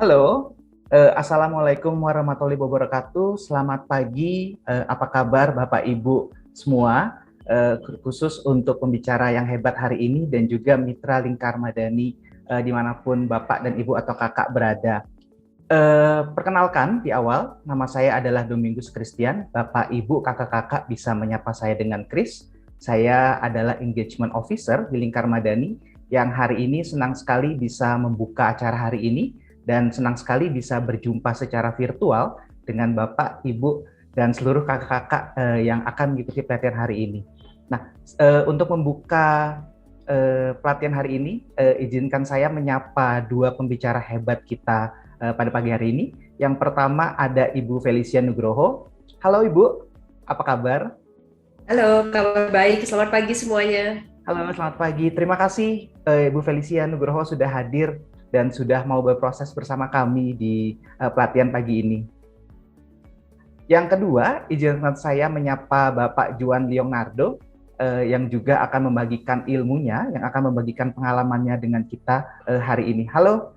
Halo, Assalamualaikum warahmatullahi wabarakatuh. Selamat pagi, apa kabar Bapak Ibu semua? Khusus untuk pembicara yang hebat hari ini dan juga mitra Lingkar Madani dimanapun Bapak dan Ibu atau Kakak berada. Perkenalkan di awal, nama saya adalah Domingus Christian. Bapak, Ibu, Kakak-kakak bisa menyapa saya dengan Chris. Saya adalah Engagement Officer di Lingkar Madani yang hari ini senang sekali bisa membuka acara hari ini dan senang sekali bisa berjumpa secara virtual dengan Bapak, Ibu, dan seluruh kakak-kakak yang akan mengikuti pelatihan hari ini. Nah, untuk membuka pelatihan hari ini, izinkan saya menyapa dua pembicara hebat kita pada pagi hari ini. Yang pertama ada Ibu Felicia Nugroho. Halo Ibu, apa kabar? Halo, kabar baik. Selamat pagi semuanya. Halo, selamat pagi. Terima kasih Ibu Felicia Nugroho sudah hadir dan sudah mau berproses bersama kami di pelatihan pagi ini. Yang kedua, izinkan saya menyapa Bapak Juan Leonardo yang juga akan membagikan ilmunya, yang akan membagikan pengalamannya dengan kita hari ini. Halo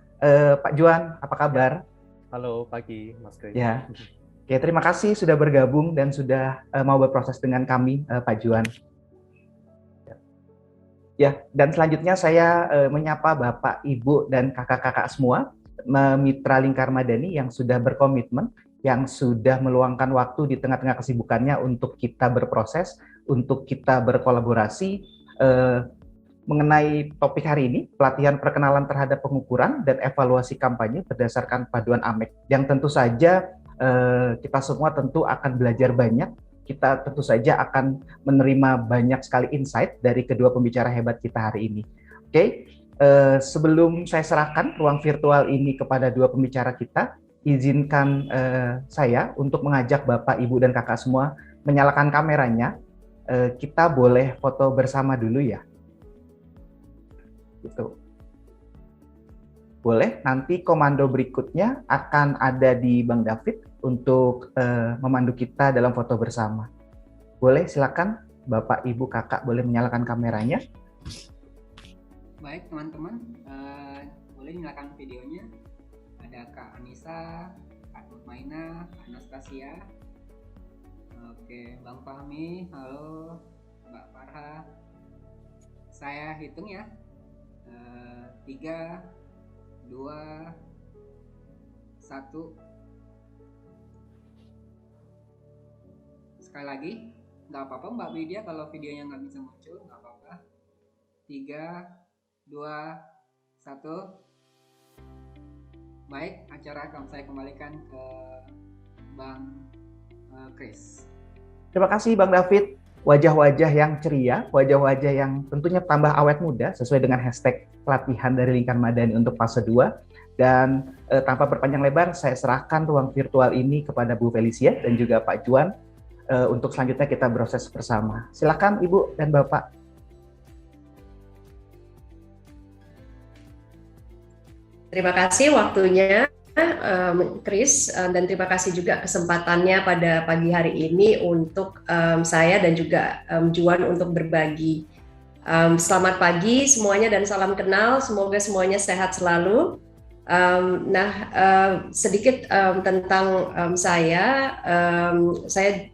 Pak Juan, apa kabar? Halo, pagi Mas Kris. Ya, oke, terima kasih sudah bergabung dan sudah mau berproses dengan kami, Pak Juan. Ya, dan selanjutnya saya menyapa Bapak, Ibu, dan kakak-kakak semua, mitra Lingkar Madani yang sudah berkomitmen, yang sudah meluangkan waktu di tengah-tengah kesibukannya untuk kita berproses, untuk kita berkolaborasi mengenai topik hari ini, pelatihan perkenalan terhadap pengukuran dan evaluasi kampanye berdasarkan paduan AMEC, yang tentu saja kita semua tentu akan belajar banyak. Kita tentu saja akan menerima banyak sekali insight dari kedua pembicara hebat kita hari ini. Oke, sebelum saya serahkan ruang virtual ini kepada dua pembicara kita, izinkan saya untuk mengajak Bapak, Ibu, dan Kakak semua menyalakan kameranya. Kita boleh foto bersama dulu ya. Gitu. Boleh, nanti komando berikutnya akan ada di Bang David untuk memandu kita dalam foto bersama. Boleh, silakan Bapak, Ibu, Kakak boleh menyalakan kameranya. Baik teman-teman, boleh nyalakan videonya. Ada Kak Anissa, Kak Nurmaina, Kak Anastasia. Oke, Bang Fahmi, halo, Mbak Farha. Saya hitung ya, 3, 2, 1. Sekali lagi, nggak apa-apa Mbak Widya kalau videonya nggak bisa muncul, nggak apa-apa. 3, 2, 1. Baik, acara akan saya kembalikan ke Bang Chris. Terima kasih Bang David. Wajah-wajah yang ceria, wajah-wajah yang tentunya tambah awet muda sesuai dengan hashtag pelatihan dari Lingkar Madani untuk fase 2. Dan tanpa berpanjang lebar, saya serahkan ruang virtual ini kepada Bu Felicia dan juga Pak Juan untuk selanjutnya kita proses bersama. Silakan Ibu dan Bapak. Terima kasih waktunya, Chris, dan terima kasih juga kesempatannya pada pagi hari ini untuk saya dan juga Juan untuk berbagi. Selamat pagi semuanya dan salam kenal. Semoga semuanya sehat selalu. Sedikit tentang saya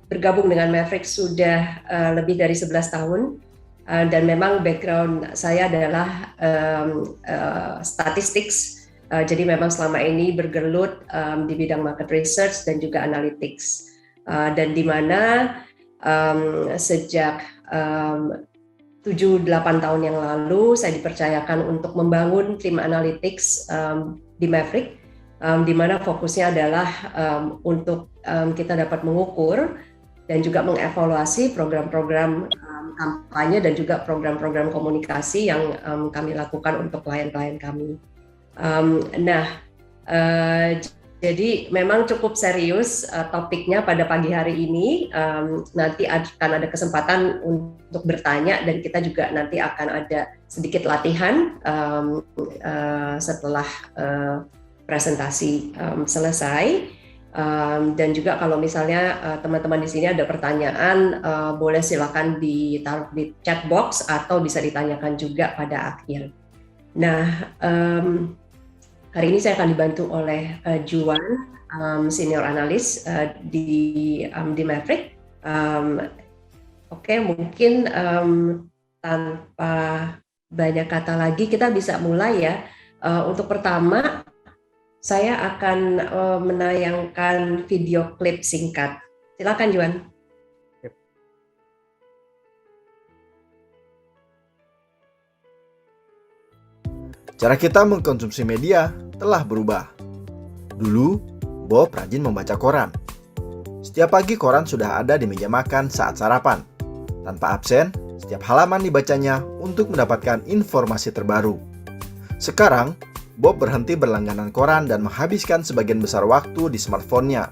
bergabung dengan Maverick sudah lebih dari 11 tahun dan memang background saya adalah statistics, jadi memang selama ini bergelut di bidang market research dan juga analytics, dan di mana sejak 7-8 tahun yang lalu saya dipercayakan untuk membangun tim analytics di Maverick, di mana fokusnya adalah untuk kita dapat mengukur dan juga mengevaluasi program-program kampanye dan juga program-program komunikasi yang kami lakukan untuk klien-klien kami. Jadi memang cukup serius topiknya pada pagi hari ini. Nanti akan ada kesempatan untuk bertanya dan kita juga nanti akan ada sedikit latihan setelah presentasi selesai. Dan juga kalau misalnya teman-teman di sini ada pertanyaan, boleh silakan ditaruh di chat box atau bisa ditanyakan juga pada akhir. Nah, Hari ini saya akan dibantu oleh Juan, senior analis di Maverick. Oke, mungkin tanpa banyak kata lagi kita bisa mulai ya. Untuk pertama, saya akan menayangkan video klip singkat. Silakan Juan. Cara kita mengkonsumsi media telah berubah. Dulu, Bob rajin membaca koran. Setiap pagi koran sudah ada di meja makan saat sarapan. Tanpa absen, setiap halaman dibacanya untuk mendapatkan informasi terbaru. Sekarang, Bob berhenti berlangganan koran dan menghabiskan sebagian besar waktu di smartphone-nya,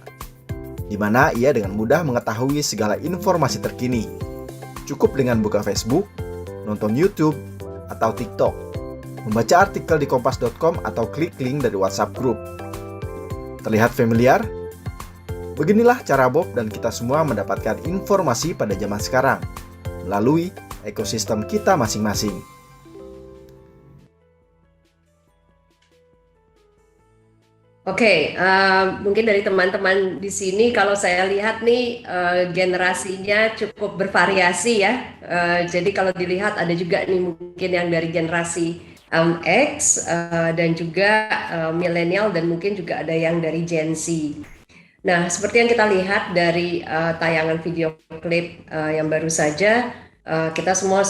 di mana ia dengan mudah mengetahui segala informasi terkini. Cukup dengan buka Facebook, nonton YouTube, atau TikTok, membaca artikel di kompas.com atau klik link dari WhatsApp Group. Terlihat familiar? Beginilah cara Bob dan kita semua mendapatkan informasi pada zaman sekarang, melalui ekosistem kita masing-masing. Oke, mungkin dari teman-teman di sini kalau saya lihat nih generasinya cukup bervariasi ya. Jadi kalau dilihat ada juga nih mungkin yang dari generasi X dan juga milenial dan mungkin juga ada yang dari Gen Z. Nah, seperti yang kita lihat dari tayangan video klip yang baru saja, kita semua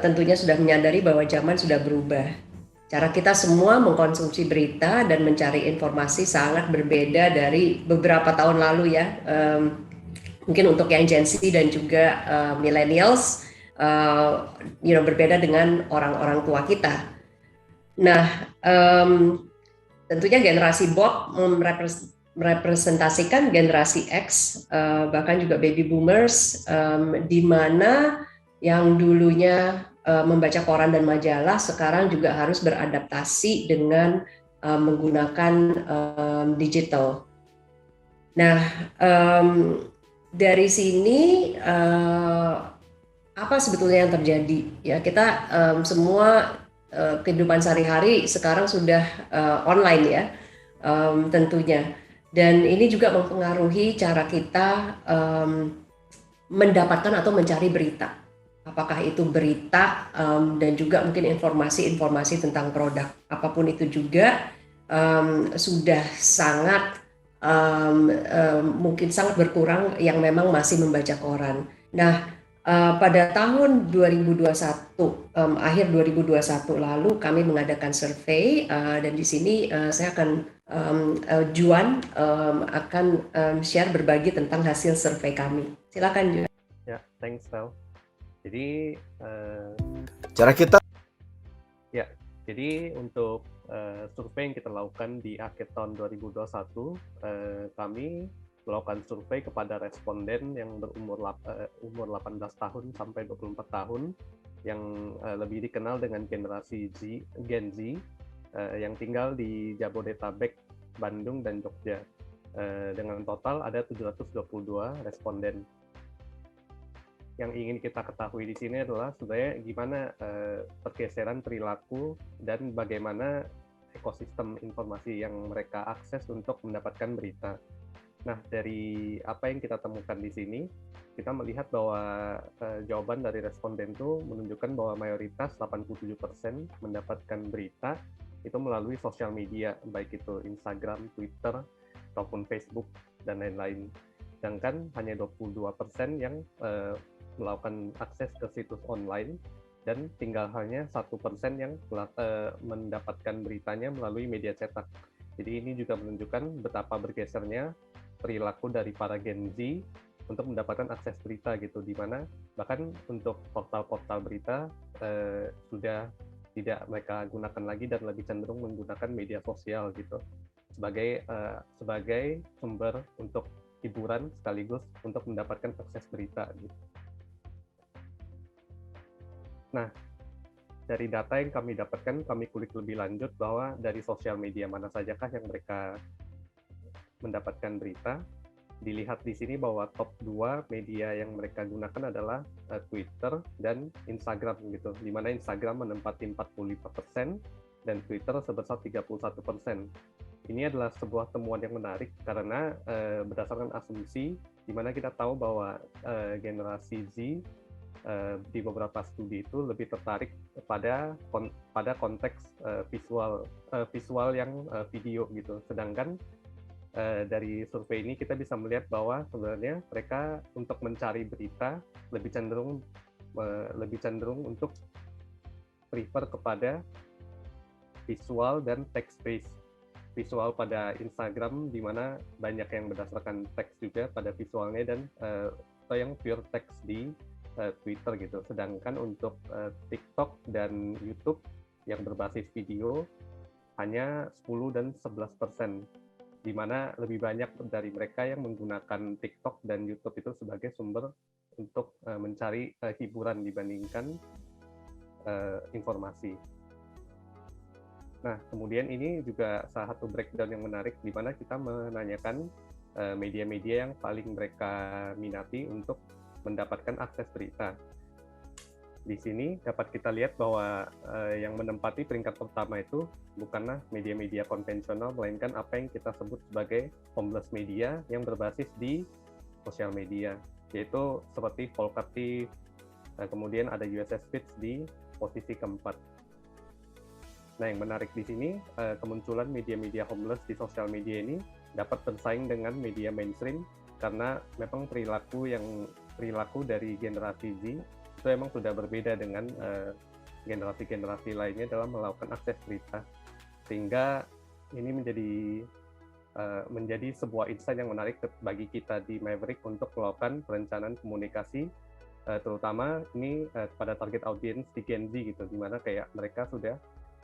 tentunya sudah menyadari bahwa zaman sudah berubah. Cara kita semua mengkonsumsi berita dan mencari informasi sangat berbeda dari beberapa tahun lalu ya. Mungkin untuk yang Gen Z dan juga millennials, berbeda dengan orang-orang tua kita. Nah, tentunya generasi Bob merepresentasikan generasi X, bahkan juga baby boomers, di mana yang dulunya membaca koran dan majalah sekarang juga harus beradaptasi dengan menggunakan digital. Nah, dari sini apa sebetulnya yang terjadi? Ya, kita semua kehidupan sehari-hari sekarang sudah online ya, tentunya. Dan ini juga mempengaruhi cara kita mendapatkan atau mencari berita. Apakah itu berita dan juga mungkin informasi-informasi tentang produk. Apapun itu juga sudah sangat mungkin sangat berkurang yang memang masih membaca koran. Nah, pada tahun 2021, akhir 2021 lalu kami mengadakan survei dan di sini saya akan Juan akan share berbagi tentang hasil survei kami. Silakan Juan. Ya, thanks Vel. Jadi Cara kita jadi untuk survei yang kita lakukan di akhir tahun 2021, kami melakukan survei kepada responden yang berumur umur 18 tahun sampai 24 tahun yang lebih dikenal dengan generasi Gen Z yang tinggal di Jabodetabek, Bandung, dan Jogja. Dengan total ada 722 responden. Yang ingin kita ketahui di sini adalah sebenarnya gimana pergeseran perilaku dan bagaimana ekosistem informasi yang mereka akses untuk mendapatkan berita. Nah, dari apa yang kita temukan di sini, kita melihat bahwa jawaban dari responden itu menunjukkan bahwa mayoritas 87% mendapatkan berita itu melalui sosial media, baik itu Instagram, Twitter, ataupun Facebook, dan lain-lain. Sedangkan hanya 22% yang melakukan akses ke situs online, dan tinggal hanya 1% yang mendapatkan beritanya melalui media cetak. Jadi ini juga menunjukkan betapa bergesernya perilaku dari para Gen Z untuk mendapatkan akses berita gitu, di mana bahkan untuk portal-portal berita sudah tidak mereka gunakan lagi dan lebih cenderung menggunakan media sosial gitu sebagai sumber untuk hiburan sekaligus untuk mendapatkan akses berita gitu. Nah, dari data yang kami dapatkan, kami kulik lebih lanjut bahwa dari sosial media mana sajakah yang mereka mendapatkan berita. Dilihat di sini bahwa top 2 media yang mereka gunakan adalah Twitter dan Instagram gitu, di mana Instagram menempati 45% dan Twitter sebesar 31%. Ini adalah sebuah temuan yang menarik karena berdasarkan asumsi di mana kita tahu bahwa generasi Z di beberapa studi itu lebih tertarik pada konteks visual yang video gitu. Sedangkan dari survei ini kita bisa melihat bahwa sebenarnya mereka untuk mencari berita lebih cenderung untuk prefer kepada visual dan text-based. Visual pada Instagram di mana banyak yang berdasarkan teks juga pada visualnya dan atau yang pure text di Twitter gitu. Sedangkan untuk TikTok dan YouTube yang berbasis video hanya 10 dan 11%, di mana lebih banyak dari mereka yang menggunakan TikTok dan YouTube itu sebagai sumber untuk mencari hiburan dibandingkan informasi. Nah, kemudian ini juga salah satu breakdown yang menarik di mana kita menanyakan media-media yang paling mereka minati untuk mendapatkan akses berita. Di sini dapat kita lihat bahwa yang menempati peringkat pertama itu bukanlah media-media konvensional, melainkan apa yang kita sebut sebagai homeless media yang berbasis di sosial media, yaitu seperti Volkatif, kemudian ada USS Feeds di posisi keempat. Nah, yang menarik di sini, kemunculan media-media homeless di sosial media ini dapat bersaing dengan media mainstream karena memang perilaku dari generasi Z itu memang sudah berbeda dengan generasi-generasi lainnya dalam melakukan akses berita. Sehingga ini menjadi sebuah insight yang menarik bagi kita di Maverick untuk melakukan perencanaan komunikasi, terutama ini pada target audiens di Gen Z gitu, di mana kayak mereka sudah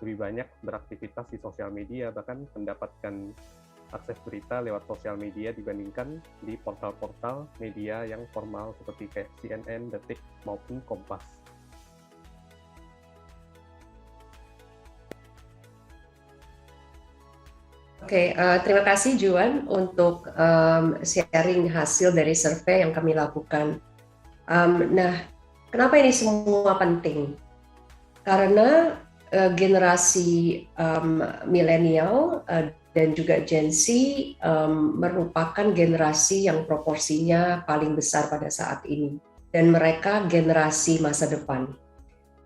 lebih banyak beraktivitas di sosial media, bahkan mendapatkan akses berita lewat sosial media dibandingkan di portal-portal media yang formal seperti kayak CNN, Detik, maupun Kompas. Oke, terima kasih Juan untuk sharing hasil dari survei yang kami lakukan. Nah, kenapa ini semua penting? Karena generasi milenial dan juga Gen Z merupakan generasi yang proporsinya paling besar pada saat ini, dan mereka generasi masa depan.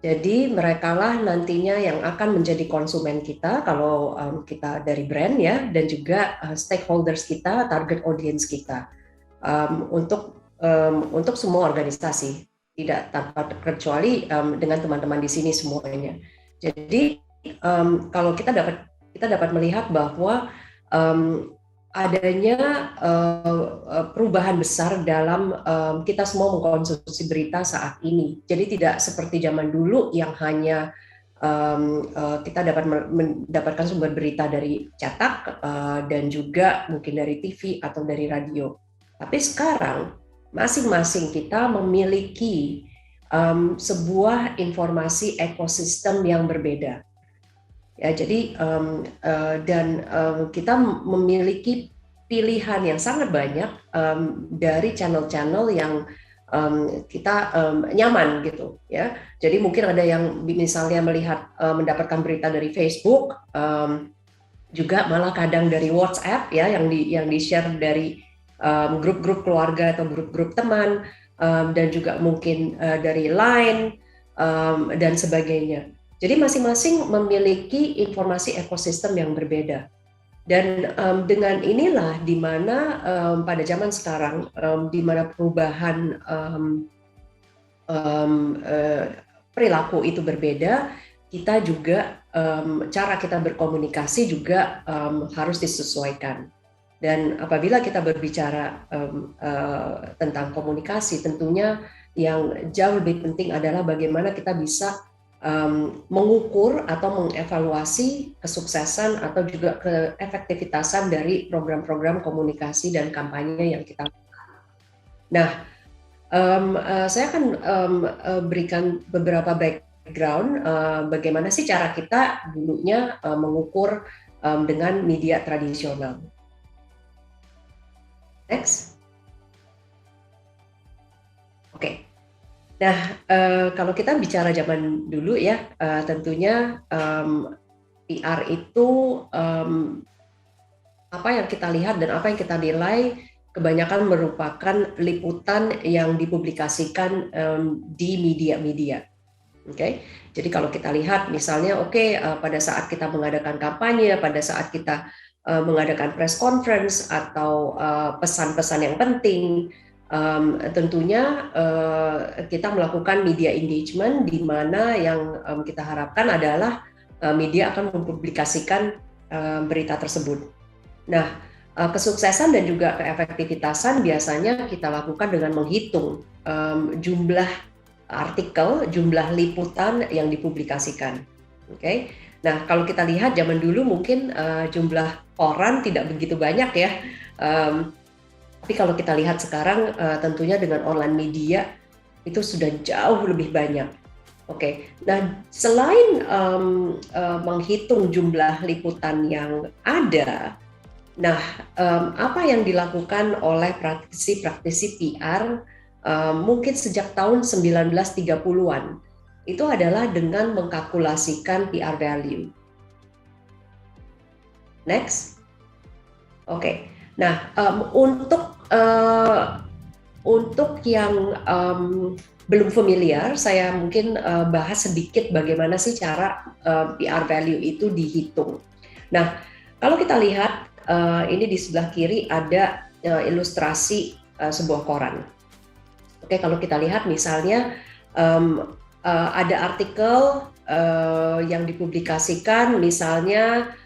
Jadi merekalah nantinya yang akan menjadi konsumen kita kalau kita dari brand ya, dan juga stakeholders kita, target audience kita untuk semua organisasi, tidak tanpa terkecuali dengan teman-teman di sini semuanya. Jadi kalau kita dapat melihat bahwa adanya perubahan besar dalam kita semua mengkonsumsi berita saat ini. Jadi tidak seperti zaman dulu yang hanya kita dapat mendapatkan sumber berita dari cetak dan juga mungkin dari TV atau dari radio. Tapi sekarang masing-masing kita memiliki sebuah informasi ekosistem yang berbeda. Ya, jadi kita memiliki pilihan yang sangat banyak dari channel-channel yang kita nyaman gitu ya. Jadi mungkin ada yang misalnya mendapatkan berita dari Facebook, juga malah kadang dari WhatsApp ya yang di-share dari grup-grup keluarga atau grup-grup teman. Dan juga mungkin dari Line dan sebagainya. Jadi masing-masing memiliki informasi ekosistem yang berbeda. Dan dengan inilah di mana pada zaman sekarang di mana perubahan perilaku itu berbeda, kita juga cara kita berkomunikasi juga harus disesuaikan. Dan apabila kita berbicara tentang komunikasi, tentunya yang jauh lebih penting adalah bagaimana kita bisa mengukur atau mengevaluasi kesuksesan atau juga keefektivitasan dari program-program komunikasi dan kampanye yang kita lakukan. Nah, saya akan berikan beberapa background bagaimana sih cara kita dulunya mengukur dengan media tradisional. Next. Oke. Nah, kalau kita bicara zaman dulu ya, tentunya PR itu apa yang kita lihat dan apa yang kita nilai kebanyakan merupakan liputan yang dipublikasikan di media-media. Oke, jadi kalau kita lihat misalnya, pada saat kita mengadakan kampanye, pada saat kita mengadakan press conference atau pesan-pesan yang penting, tentunya kita melakukan media engagement, di mana yang kita harapkan adalah media akan mempublikasikan berita tersebut. Nah, kesuksesan dan juga keefektivitasan biasanya kita lakukan dengan menghitung jumlah artikel, jumlah liputan yang dipublikasikan. Oke. Nah, kalau kita lihat zaman dulu mungkin jumlah koran tidak begitu banyak ya. Tapi kalau kita lihat sekarang tentunya dengan online media itu sudah jauh lebih banyak. Oke. Nah, selain menghitung jumlah liputan yang ada, nah, apa yang dilakukan oleh praktisi-praktisi PR mungkin sejak tahun 1930-an itu adalah dengan mengkalkulasikan PR value. Next. Oke. Nah, untuk yang belum familiar, saya mungkin bahas sedikit bagaimana sih cara PR value itu dihitung. Nah, kalau kita lihat ini di sebelah kiri ada ilustrasi sebuah koran. Oke, kalau kita lihat misalnya ada artikel yang dipublikasikan misalnya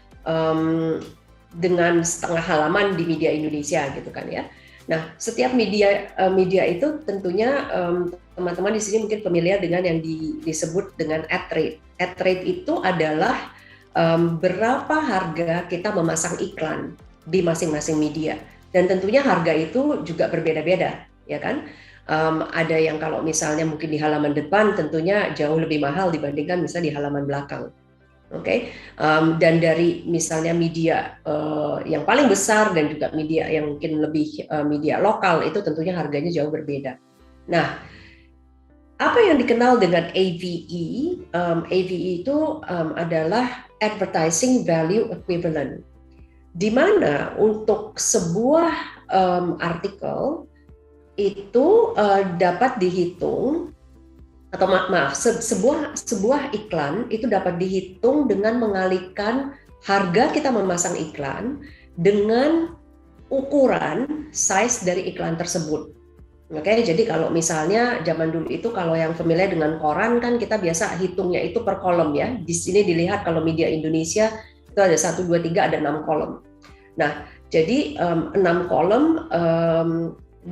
dengan setengah halaman di media Indonesia gitu kan ya. Nah, setiap media itu tentunya teman-teman di sini mungkin familiar dengan yang disebut dengan ad rate. Ad rate itu adalah berapa harga kita memasang iklan di masing-masing media, dan tentunya harga itu juga berbeda-beda, ya kan? Ada yang kalau misalnya mungkin di halaman depan tentunya jauh lebih mahal dibandingkan misalnya di halaman belakang. Oke. Dan dari misalnya media yang paling besar dan juga media yang mungkin lebih media lokal itu tentunya harganya jauh berbeda. Nah, apa yang dikenal dengan AVE? AVE itu adalah Advertising Value Equivalent, di mana untuk sebuah artikel itu dapat dihitung, atau sebuah iklan itu dapat dihitung dengan mengalihkan harga kita memasang iklan dengan ukuran size dari iklan tersebut. Oke, jadi kalau misalnya zaman dulu itu kalau yang familiar dengan koran kan kita biasa hitungnya itu per kolom ya. Di sini dilihat kalau media Indonesia itu ada 1, 2, 3, ada 6 kolom. Nah, jadi 6 kolom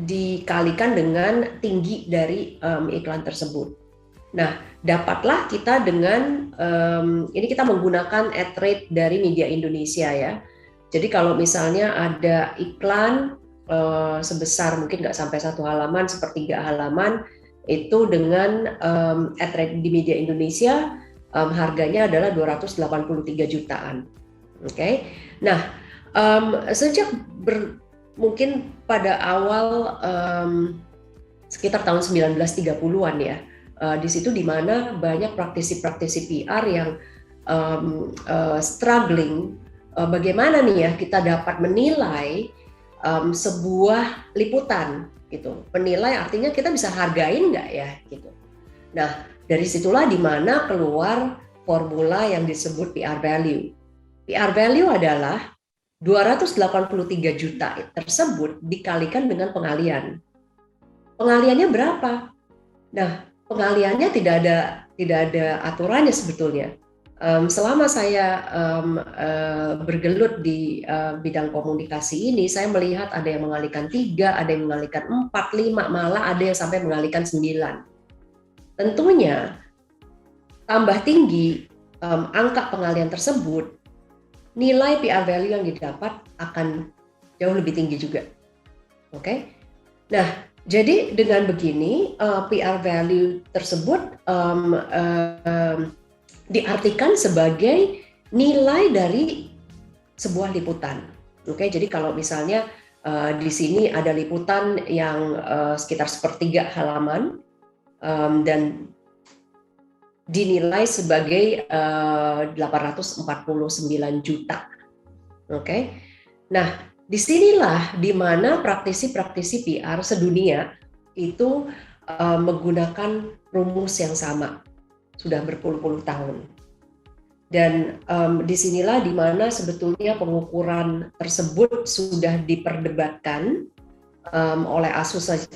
dikalikan dengan tinggi dari iklan tersebut. Nah, dapatlah kita dengan ini kita menggunakan ad rate dari media Indonesia ya. Jadi kalau misalnya ada iklan sebesar mungkin nggak sampai 1 halaman, sepertiga halaman, itu dengan ad rate di media Indonesia harganya adalah 283 jutaan. Oke. Nah, sejak mungkin pada awal sekitar tahun 1930-an ya, di situ di mana banyak praktisi-praktisi PR yang struggling bagaimana nih ya kita dapat menilai sebuah liputan gitu. Penilai artinya kita bisa hargain nggak ya gitu. Nah, dari situlah di mana keluar formula yang disebut PR value. PR value adalah 283 juta tersebut dikalikan dengan pengalian. Pengaliannya berapa? Nah, pengaliannya tidak ada aturannya sebetulnya. Selama saya bergelut di bidang komunikasi ini, saya melihat ada yang mengalihkan 3, ada yang mengalihkan 4, 5, malah ada yang sampai mengalihkan 9. Tentunya tambah tinggi angka pengalian tersebut, nilai PR value yang didapat akan jauh lebih tinggi juga. Oke. Nah, jadi dengan begini PR value tersebut diartikan sebagai nilai dari sebuah liputan. Oke, jadi kalau misalnya di sini ada liputan yang sekitar sepertiga halaman dan dinilai sebagai 849 juta. Oke. Nah, disinilah di mana praktisi-praktisi PR sedunia itu menggunakan rumus yang sama sudah berpuluh-puluh tahun. Dan disinilah di mana sebetulnya pengukuran tersebut sudah diperdebatkan oleh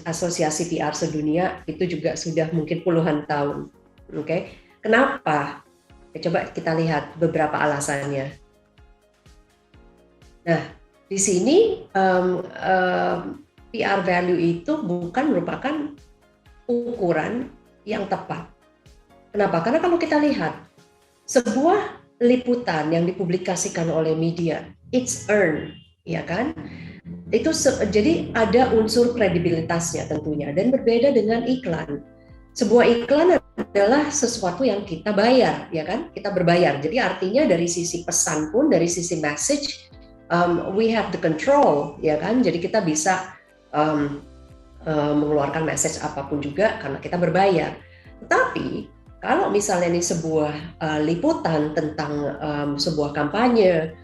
asosiasi PR sedunia itu juga sudah mungkin puluhan tahun. Oke. Kenapa? Coba kita lihat beberapa alasannya. Nah, di sini PR value itu bukan merupakan ukuran yang tepat. Kenapa? Karena kalau kita lihat sebuah liputan yang dipublikasikan oleh media, it's earned, ya kan? Itu jadi ada unsur kredibilitasnya tentunya, dan berbeda dengan iklan. Sebuah iklan adalah sesuatu yang kita bayar, ya kan? Kita berbayar. Jadi artinya dari sisi pesan pun, dari sisi message, we have the control, ya kan? Jadi kita bisa mengeluarkan message apapun juga karena kita berbayar. Tetapi kalau misalnya ini sebuah liputan tentang sebuah kampanye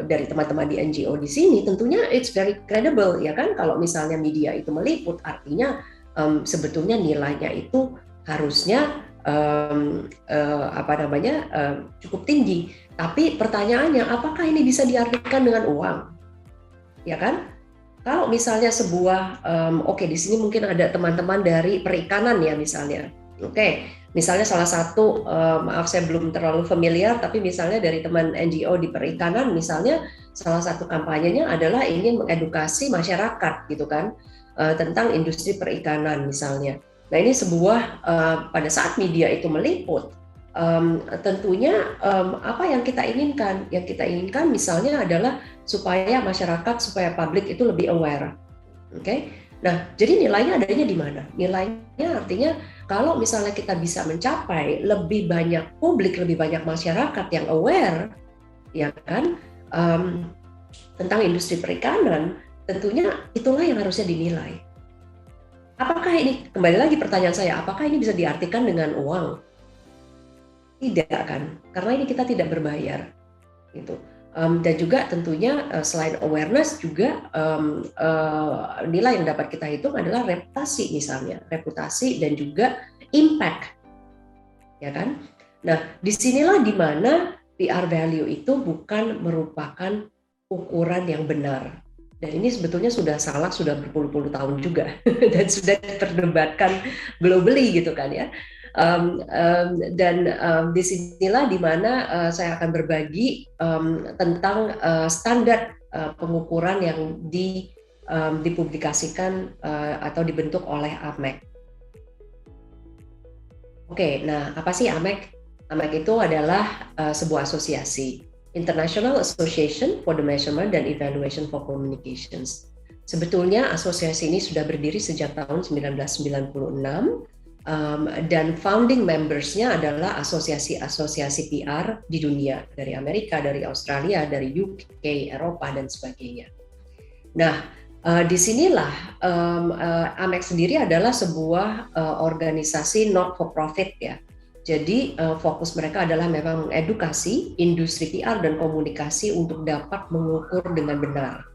dari teman-teman di NGO di sini, tentunya it's very credible, ya kan? Kalau misalnya media itu meliput, artinya sebetulnya nilainya itu harusnya cukup tinggi. Tapi pertanyaannya, apakah ini bisa diartikan dengan uang, ya kan? Kalau misalnya sebuah di sini mungkin ada teman-teman dari perikanan ya misalnya. Misalnya salah satu, maaf saya belum terlalu familiar, tapi misalnya dari teman NGO di perikanan, misalnya salah satu kampanyenya adalah ingin mengedukasi masyarakat gitu kan, tentang industri perikanan misalnya. Nah ini sebuah, pada saat media itu meliput, tentunya apa yang kita inginkan? Yang kita inginkan misalnya adalah supaya masyarakat, supaya publik itu lebih aware. Nah, jadi nilainya adanya di mana? Nilainya artinya kalau misalnya kita bisa mencapai lebih banyak publik, lebih banyak masyarakat yang aware, ya kan, tentang industri perikanan, tentunya itulah yang harusnya dinilai. Apakah ini, kembali lagi pertanyaan saya, apakah ini bisa diartikan dengan uang? Tidak kan, karena ini kita tidak berbayar, gitu. Dan juga tentunya selain awareness juga nilai yang dapat kita hitung adalah reputasi misalnya, reputasi dan juga impact, ya kan? Nah, disinilah di mana PR value itu bukan merupakan ukuran yang benar. Dan ini sebetulnya sudah salah, sudah berpuluh-puluh tahun juga dan sudah diperdebatkan globally gitu kan ya. Disinilah di mana saya akan berbagi tentang standar pengukuran yang dipublikasikan atau dibentuk oleh AMEC. Nah apa sih AMEC? AMEC itu adalah sebuah asosiasi, International Association for the Measurement and Evaluation for Communications. Sebetulnya asosiasi ini sudah berdiri sejak tahun 1996. Dan founding members-nya adalah asosiasi-asosiasi PR di dunia, dari Amerika, dari Australia, dari UK, Eropa, dan sebagainya. Nah, disinilah AMEC sendiri adalah sebuah organisasi not for profit ya. Jadi fokus mereka adalah memang mengedukasi industri PR dan komunikasi untuk dapat mengukur dengan benar.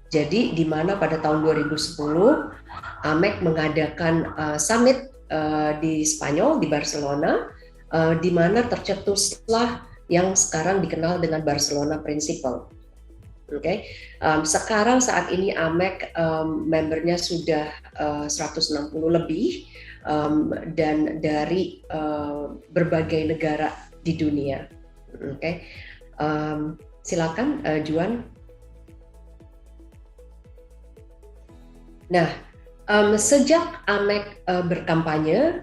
Jadi di mana pada tahun 2010 AMEC mengadakan summit di Spanyol, di Barcelona, di mana tercetuslah yang sekarang dikenal dengan Barcelona Principle. Sekarang saat ini AMEC membernya sudah 160 lebih dan dari berbagai negara di dunia. Silakan Juan. Nah, sejak AMEC berkampanye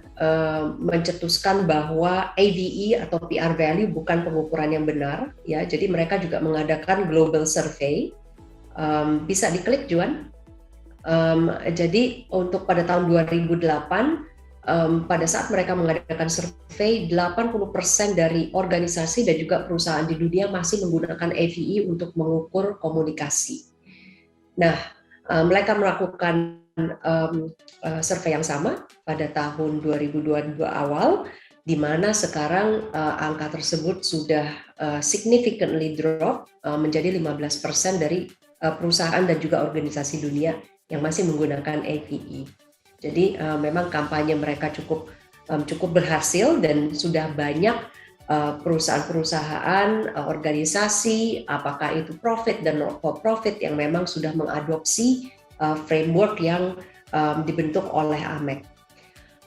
mencetuskan bahwa AVE atau PR value bukan pengukuran yang benar, ya. Jadi mereka juga mengadakan global survey. Bisa diklik Juan. Jadi untuk pada tahun 2008, pada saat mereka mengadakan survei, 80% dari organisasi dan juga perusahaan di dunia masih menggunakan AVE untuk mengukur komunikasi. Nah, mereka melakukan survei yang sama pada tahun 2022 awal, di mana sekarang angka tersebut sudah significantly drop menjadi 15% dari perusahaan dan juga organisasi dunia yang masih menggunakan APE. Jadi memang kampanye mereka cukup berhasil dan sudah banyak perusahaan-perusahaan, organisasi, apakah itu profit dan not for profit yang memang sudah mengadopsi framework yang dibentuk oleh AMEC.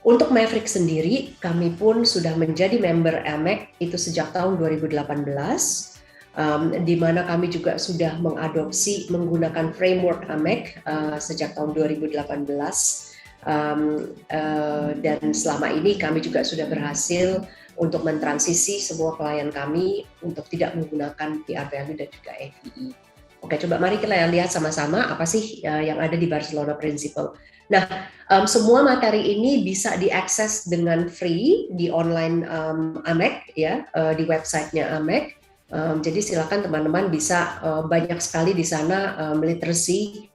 Untuk Maverick sendiri, kami pun sudah menjadi member AMEC itu sejak tahun 2018, di mana kami juga sudah mengadopsi menggunakan framework AMEC sejak tahun 2018, dan selama ini kami juga sudah berhasil untuk mentransisi semua klien kami untuk tidak menggunakan PR value dan juga APE. Oke, coba mari kita lihat sama-sama apa sih yang ada di Barcelona Principle. Nah, semua materi ini bisa diakses dengan free di online AMEC ya, di websitenya AMEC. Jadi silakan teman-teman bisa banyak sekali di sana literacy,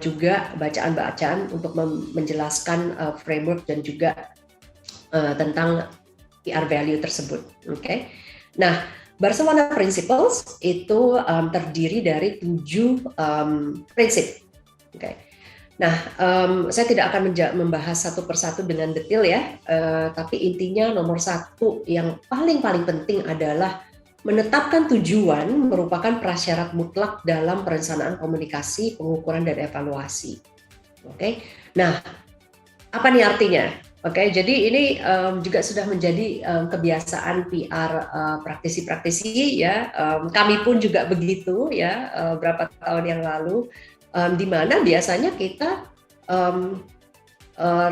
juga bacaan-bacaan untuk menjelaskan framework dan juga tentang PR value tersebut. Oke. Nah, Barcelona Principles itu terdiri dari 7 prinsip. Oke. Nah, saya tidak akan membahas satu persatu dengan detail ya, tapi intinya nomor 1 yang paling penting adalah menetapkan tujuan merupakan prasyarat mutlak dalam perencanaan komunikasi, pengukuran, dan evaluasi. Oke. Nah, apa nih artinya? Oke, jadi ini juga sudah menjadi kebiasaan PR praktisi-praktisi ya. Kami pun juga begitu ya, berapa tahun yang lalu. Di mana biasanya kita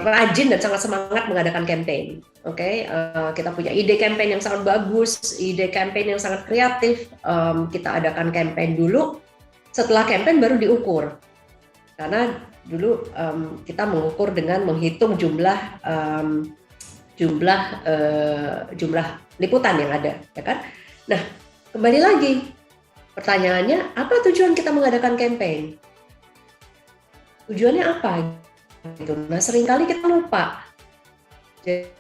rajin dan sangat semangat mengadakan campaign. Oke, kita punya ide campaign yang sangat bagus, ide campaign yang sangat kreatif. Kita adakan campaign dulu, setelah campaign baru diukur. Karena dulu kita mengukur dengan menghitung jumlah liputan yang ada, ya kan? Nah, kembali lagi pertanyaannya, apa tujuan kita mengadakan campaign? Tujuannya apa? Gitu. Nah, seringkali kita lupa. Jadi,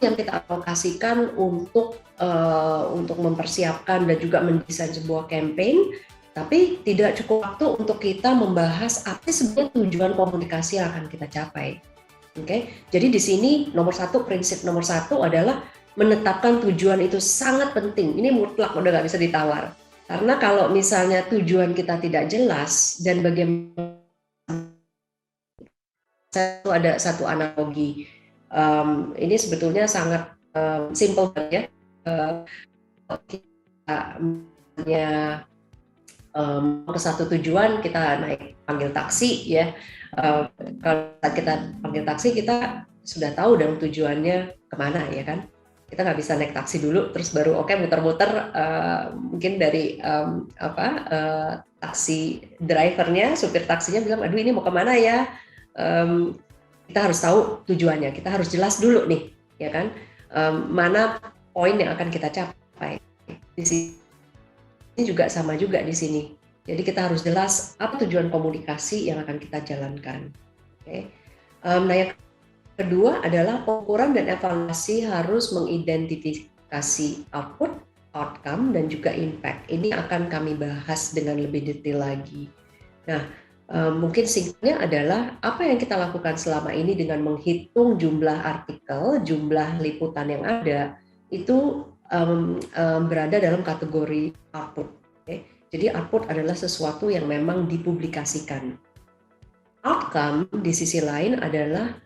yang kita alokasikan untuk mempersiapkan dan juga mendesain sebuah campaign, tapi tidak cukup waktu untuk kita membahas apa sebenarnya tujuan komunikasi yang akan kita capai. Oke, jadi di sini prinsip nomor satu adalah menetapkan tujuan itu sangat penting. Ini mutlak, udah nggak bisa ditawar. Karena kalau misalnya tujuan kita tidak jelas dan bagaimana, ada satu analogi. Ini sebetulnya sangat simple ya. Kita ke satu tujuan, kita panggil taksi ya. Kalau kita panggil taksi, kita sudah tahu dong tujuannya kemana ya kan. Kita nggak bisa naik taksi dulu terus baru muter-muter, mungkin dari taksi drivernya, supir taksinya bilang, aduh ini mau kemana ya. Kita harus tahu tujuannya, kita harus jelas dulu nih ya kan, mana poin yang akan kita capai. Di sini juga sama juga di sini, jadi kita harus jelas apa tujuan komunikasi yang akan kita jalankan. Oke. Nah, yang kedua adalah pengukuran dan evaluasi harus mengidentifikasi output, outcome, dan juga impact. Ini akan kami bahas dengan lebih detail lagi. Nah, mungkin singkatnya adalah apa yang kita lakukan selama ini dengan menghitung jumlah artikel, jumlah liputan yang ada, itu berada dalam kategori output. Okay? Jadi output adalah sesuatu yang memang dipublikasikan. Outcome di sisi lain adalah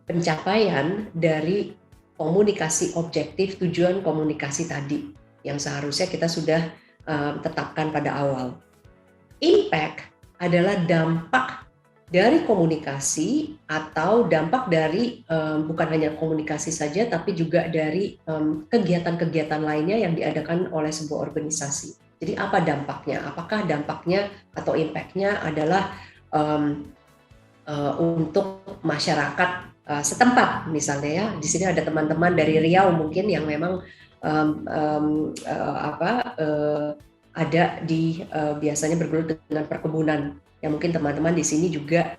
pencapaian dari komunikasi objektif, tujuan komunikasi tadi yang seharusnya kita sudah tetapkan pada awal. Impact adalah dampak dari komunikasi atau dampak dari bukan hanya komunikasi saja, tapi juga dari kegiatan-kegiatan lainnya yang diadakan oleh sebuah organisasi. Jadi apa dampaknya? Apakah dampaknya atau impact-nya adalah untuk masyarakat setempat misalnya ya. Di sini ada teman-teman dari Riau mungkin yang memang ada di biasanya bergelut dengan perkebunan. Ya mungkin teman-teman di sini juga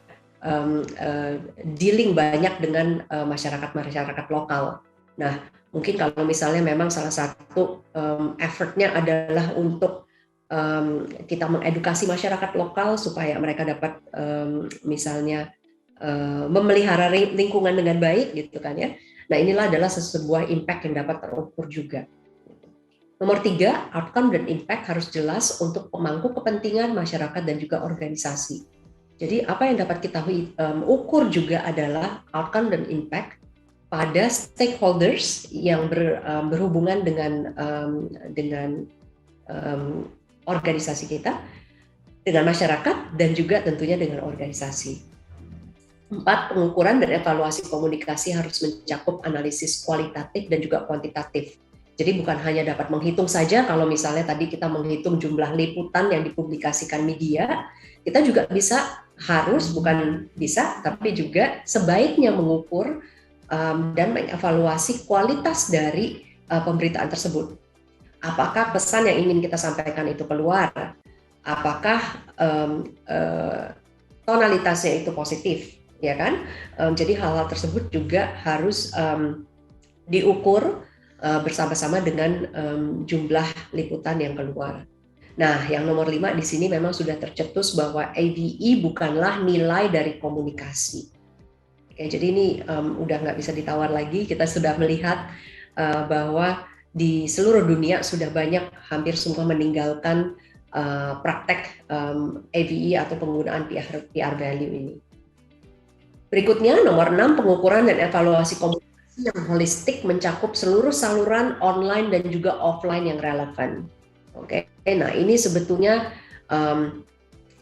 dealing banyak dengan masyarakat lokal. Nah, mungkin kalau misalnya memang salah satu effortnya adalah untuk kita mengedukasi masyarakat lokal supaya mereka dapat misalnya memelihara lingkungan dengan baik gitu kan ya. Nah, inilah adalah sebuah impact yang dapat terukur juga. Nomor 3, outcome dan impact harus jelas untuk pemangku kepentingan masyarakat dan juga organisasi. Jadi apa yang dapat kita ukur juga adalah outcome dan impact pada stakeholders yang berhubungan dengan organisasi kita, dengan masyarakat, dan juga tentunya dengan organisasi. 4, pengukuran dan evaluasi komunikasi harus mencakup analisis kualitatif dan juga kuantitatif. Jadi bukan hanya dapat menghitung saja, kalau misalnya tadi kita menghitung jumlah liputan yang dipublikasikan media, kita juga tapi juga sebaiknya mengukur dan mengevaluasi kualitas dari pemberitaan tersebut. Apakah pesan yang ingin kita sampaikan itu keluar? Apakah tonalitasnya itu positif? Ya kan? Jadi hal-hal tersebut juga harus diukur bersama-sama dengan jumlah liputan yang keluar. Nah, yang nomor 5 di sini memang sudah tercetus bahwa ABE bukanlah nilai dari komunikasi. Oke, jadi ini udah nggak bisa ditawar lagi. Kita sudah melihat bahwa di seluruh dunia sudah banyak, hampir semua meninggalkan praktek ABE atau penggunaan PR value ini. Berikutnya, nomor 6, pengukuran dan evaluasi komunikasi yang holistik mencakup seluruh saluran online dan juga offline yang relevan. Oke, nah ini sebetulnya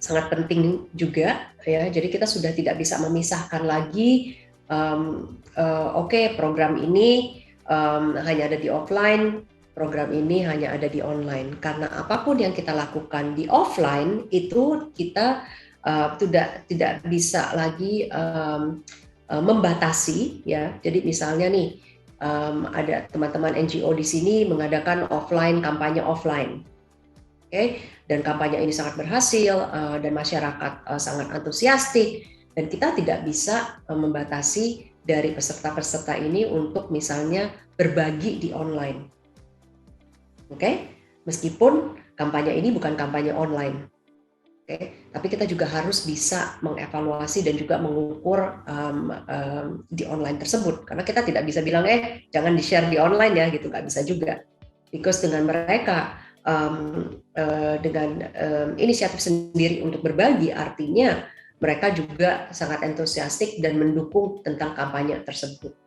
sangat penting juga ya. Jadi kita sudah tidak bisa memisahkan lagi. Program ini hanya ada di offline, program ini hanya ada di online. Karena apapun yang kita lakukan di offline itu kita tidak bisa lagi membatasi ya. Jadi misalnya nih ada teman-teman NGO di sini mengadakan kampanye offline, dan kampanye ini sangat berhasil dan masyarakat sangat antusiastik, dan kita tidak bisa membatasi dari peserta-peserta ini untuk misalnya berbagi di online, meskipun kampanye ini bukan kampanye online. Tapi kita juga harus bisa mengevaluasi dan juga mengukur di online tersebut, karena kita tidak bisa bilang jangan di-share di online ya gitu, nggak bisa juga. Because dengan mereka dengan inisiatif sendiri untuk berbagi, artinya mereka juga sangat entusiastik dan mendukung tentang kampanye tersebut.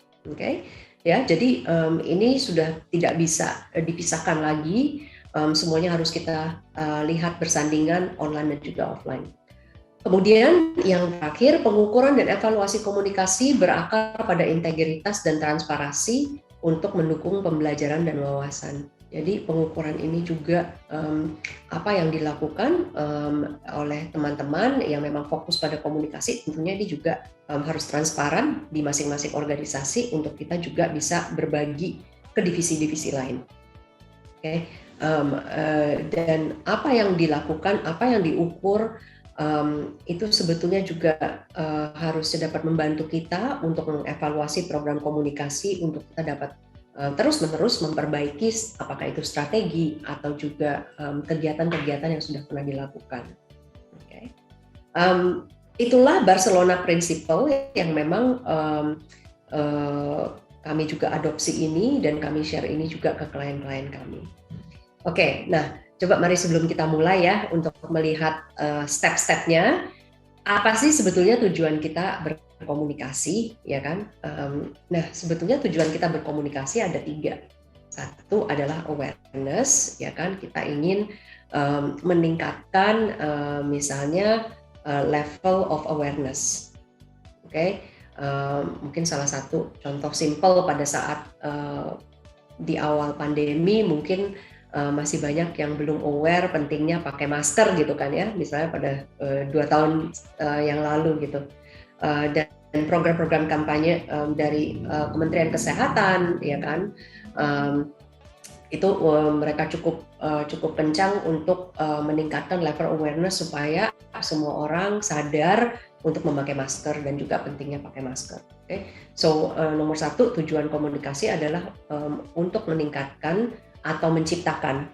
Ya, jadi ini sudah tidak bisa dipisahkan lagi. Semuanya harus kita lihat bersandingan online dan juga offline. Kemudian yang terakhir, pengukuran dan evaluasi komunikasi berakar pada integritas dan transparansi untuk mendukung pembelajaran dan wawasan. Jadi pengukuran ini juga apa yang dilakukan oleh teman-teman yang memang fokus pada komunikasi, tentunya ini juga harus transparan di masing-masing organisasi untuk kita juga bisa berbagi ke divisi-divisi lain. Dan apa yang dilakukan, apa yang diukur, itu sebetulnya juga harusnya dapat membantu kita untuk mengevaluasi program komunikasi untuk kita dapat terus-menerus memperbaiki apakah itu strategi atau juga kegiatan-kegiatan yang sudah pernah dilakukan. Itulah Barcelona Principle yang memang kami juga adopsi ini dan kami share ini juga ke klien-klien kami. Nah coba mari sebelum kita mulai ya untuk melihat step-stepnya, apa sih sebetulnya tujuan kita berkomunikasi, ya kan? Nah sebetulnya tujuan kita berkomunikasi ada 3. Satu adalah awareness, ya kan? Kita ingin meningkatkan misalnya level of awareness. Mungkin salah satu contoh simple pada saat di awal pandemi mungkin masih banyak yang belum aware pentingnya pakai masker gitu kan ya, misalnya pada 2 tahun yang lalu gitu, dan program-program kampanye dari Kementerian Kesehatan ya kan, itu mereka cukup kencang untuk meningkatkan level awareness supaya semua orang sadar untuk memakai masker dan juga pentingnya pakai masker. So nomor satu, tujuan komunikasi adalah untuk meningkatkan atau menciptakan.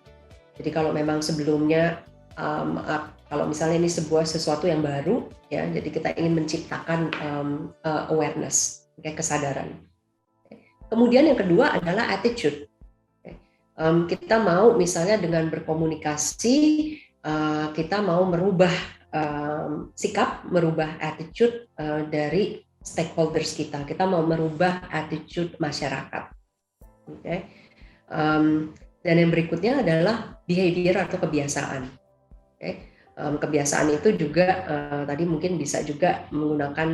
Jadi kalau memang sebelumnya kalau misalnya ini sesuatu yang baru, ya, jadi kita ingin menciptakan awareness, kesadaran. Kemudian yang kedua adalah attitude. Kita mau misalnya dengan berkomunikasi, kita mau merubah sikap, merubah attitude dari stakeholders kita. Kita mau merubah attitude masyarakat. Dan yang berikutnya adalah behavior atau kebiasaan. Kebiasaan itu juga tadi mungkin bisa juga menggunakan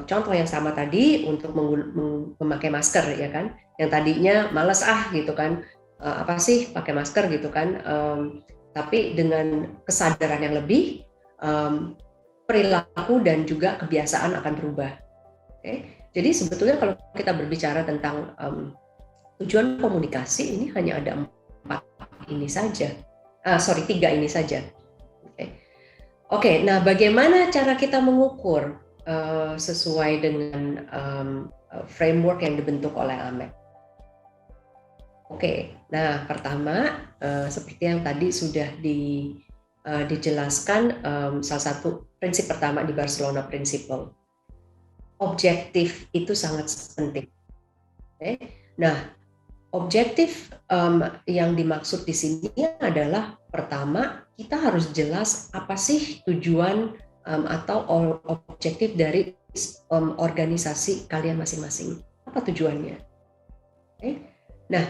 contoh yang sama tadi untuk memakai masker, ya kan? Yang tadinya malas gitu kan, apa sih pakai masker gitu kan? Tapi dengan kesadaran yang lebih, perilaku dan juga kebiasaan akan berubah. Jadi sebetulnya kalau kita berbicara tentang tujuan komunikasi ini hanya ada 3 ini saja. Oke, nah bagaimana cara kita mengukur sesuai dengan framework yang dibentuk oleh AMEC? Oke, nah pertama seperti yang tadi sudah dijelaskan, salah satu prinsip pertama di Barcelona Principle, objektif itu sangat penting. Nah, objektif yang dimaksud di sini adalah pertama, kita harus jelas apa sih tujuan atau objektif dari organisasi kalian masing-masing. Apa tujuannya? Nah,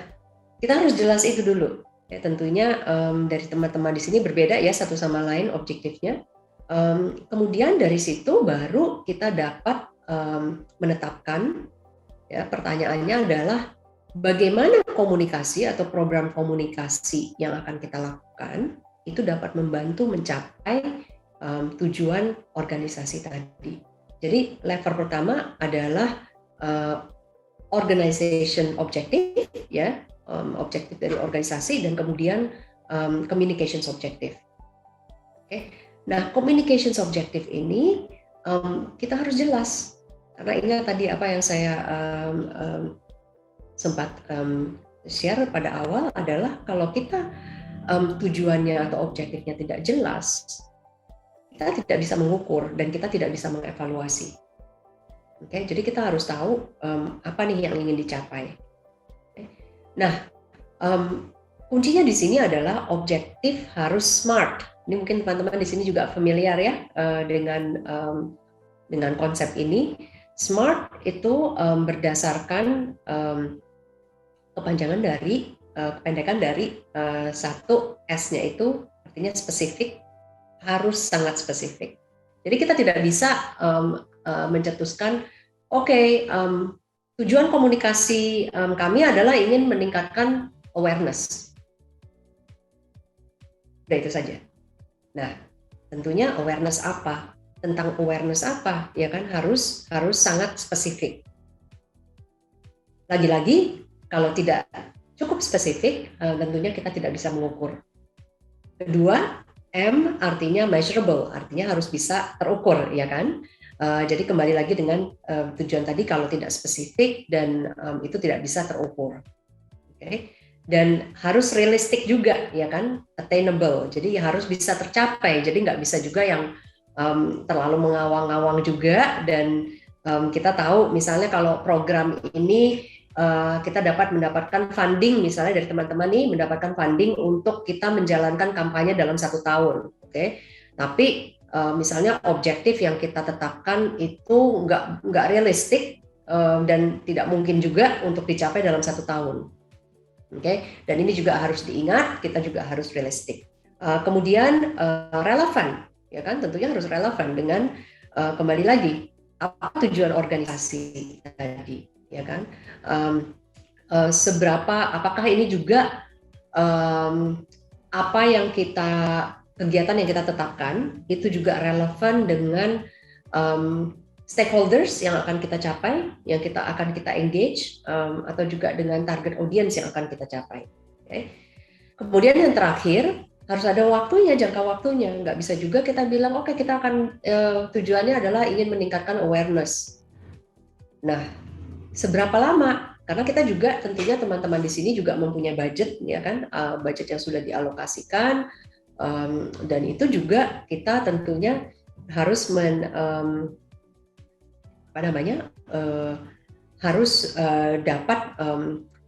kita harus jelas itu dulu. Ya, tentunya dari teman-teman di sini berbeda ya satu sama lain objektifnya. Kemudian dari situ baru kita dapat menetapkan. Ya, pertanyaannya adalah bagaimana komunikasi atau program komunikasi yang akan kita lakukan itu dapat membantu mencapai tujuan organisasi tadi. Jadi level pertama adalah organization objective, ya, objektif dari organisasi, dan kemudian communications objective. Nah, communications objective ini kita harus jelas, karena ingat tadi apa yang saya sempat share pada awal adalah kalau kita tujuannya atau objektifnya tidak jelas, kita tidak bisa mengukur dan kita tidak bisa mengevaluasi. Jadi kita harus tahu apa nih yang ingin dicapai. Nah, kuncinya di sini adalah objektif harus smart. Ini mungkin teman-teman di sini juga familiar ya dengan konsep ini. Smart itu berdasarkan kependekan dari satu S-nya itu artinya spesifik, harus sangat spesifik. Jadi kita tidak bisa mencetuskan, tujuan komunikasi kami adalah ingin meningkatkan awareness. Udah itu saja. Nah, tentunya awareness apa? Tentang awareness apa? Ya kan harus sangat spesifik. Lagi-lagi kalau tidak cukup spesifik, tentunya kita tidak bisa mengukur. Kedua, M artinya measurable, artinya harus bisa terukur, ya kan? Jadi kembali lagi dengan tujuan tadi, kalau tidak spesifik dan itu tidak bisa terukur. Dan harus realistik juga, ya kan? Attainable, jadi harus bisa tercapai. Jadi nggak bisa juga yang terlalu mengawang-awang juga. Dan kita tahu misalnya kalau program ini kita dapat mendapatkan funding, misalnya dari teman-teman nih mendapatkan funding untuk kita menjalankan kampanye dalam 1 tahun, tapi misalnya objektif yang kita tetapkan itu nggak realistik dan tidak mungkin juga untuk dicapai dalam 1 tahun, dan ini juga harus diingat, kita juga harus realistik. Kemudian relevan, ya kan, tentunya harus relevan dengan kembali lagi apa tujuan organisasi tadi. Ya kan, seberapa, apakah ini juga apa yang kegiatan yang kita tetapkan itu juga relevan dengan stakeholders yang akan kita capai, yang akan kita engage, atau juga dengan target audience yang akan kita capai. Kemudian yang terakhir harus ada waktunya, jangka waktunya. Nggak bisa juga kita bilang, oke, kita akan tujuannya adalah ingin meningkatkan awareness. Nah, seberapa lama? Karena kita juga tentunya teman-teman di sini juga mempunyai budget, ya kan, budget yang sudah dialokasikan, dan itu juga kita tentunya harus harus dapat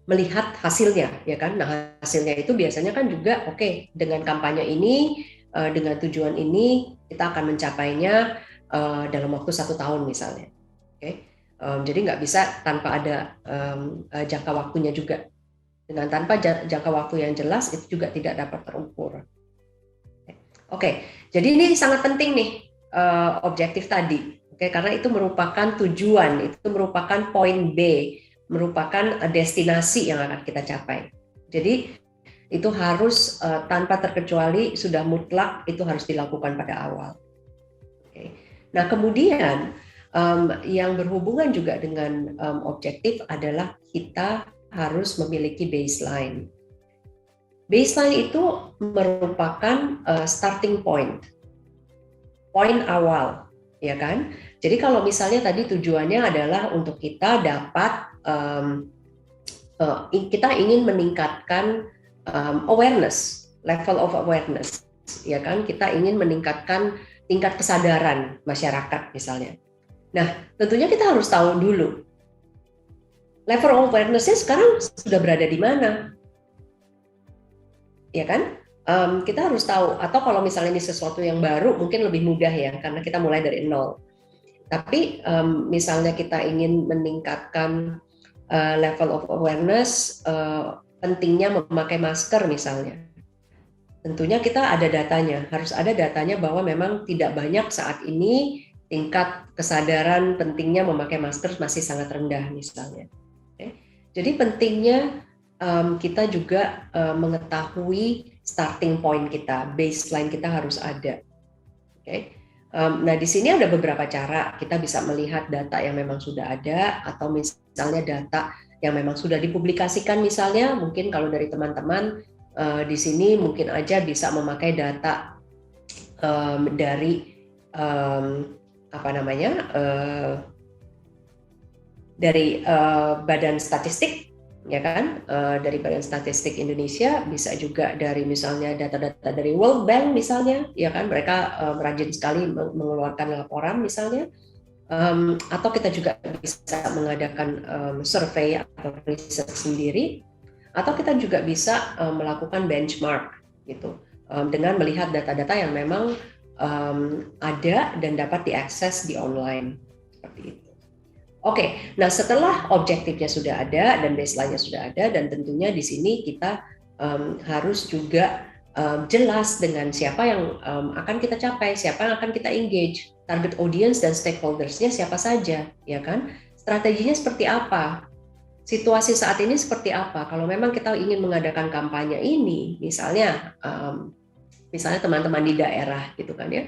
melihat hasilnya, ya kan. Nah, hasilnya itu biasanya kan juga oke, dengan kampanye ini, dengan tujuan ini kita akan mencapainya dalam waktu 1 tahun misalnya. Oke. Jadi nggak bisa tanpa ada jangka waktunya juga. Dengan tanpa jangka waktu yang jelas itu juga tidak dapat terukur. Oke, jadi ini sangat penting nih objektif tadi. Oke, karena itu merupakan tujuan, itu merupakan poin B, merupakan destinasi yang akan kita capai. Jadi itu harus tanpa terkecuali, sudah mutlak itu harus dilakukan pada awal. Oke. Nah, kemudian yang berhubungan juga dengan objektif adalah kita harus memiliki baseline. Baseline itu merupakan starting point, poin awal, ya kan? Jadi kalau misalnya tadi tujuannya adalah untuk kita dapat kita ingin meningkatkan awareness, level of awareness, ya kan? Kita ingin meningkatkan tingkat kesadaran masyarakat misalnya. Nah, tentunya kita harus tahu dulu level of awareness-nya sekarang sudah berada di mana, ya kan? Kita harus tahu. Atau kalau misalnya ini sesuatu yang baru, mungkin lebih mudah ya, karena kita mulai dari nol. Tapi misalnya kita ingin meningkatkan level of awareness, pentingnya memakai masker misalnya. Tentunya kita ada datanya, harus ada datanya bahwa memang tidak banyak saat ini tingkat kesadaran pentingnya memakai masker masih sangat rendah misalnya. Okay. Jadi pentingnya kita juga mengetahui starting point kita, baseline kita harus ada. Okay. Nah di sini ada beberapa cara kita bisa melihat data yang memang sudah ada, atau misalnya data yang memang sudah dipublikasikan misalnya. Mungkin kalau dari teman-teman di sini mungkin aja bisa memakai data dari dari Badan Statistik, ya kan, dari Badan Statistik Indonesia, bisa juga dari misalnya data-data dari World Bank misalnya, ya kan, mereka rajin sekali mengeluarkan laporan misalnya, atau kita juga bisa mengadakan survei atau riset sendiri, atau kita juga bisa melakukan benchmark gitu, dengan melihat data-data yang memang ada dan dapat diakses di online seperti itu. Oke, nah setelah objektifnya sudah ada dan baseline-nya sudah ada, dan tentunya di sini kita harus juga jelas dengan siapa yang akan kita capai, siapa yang akan kita engage, target audience dan stakeholders-nya siapa saja, ya kan? Strateginya seperti apa? Situasi saat ini seperti apa? Kalau memang kita ingin mengadakan kampanye ini, misalnya teman-teman di daerah gitu kan ya,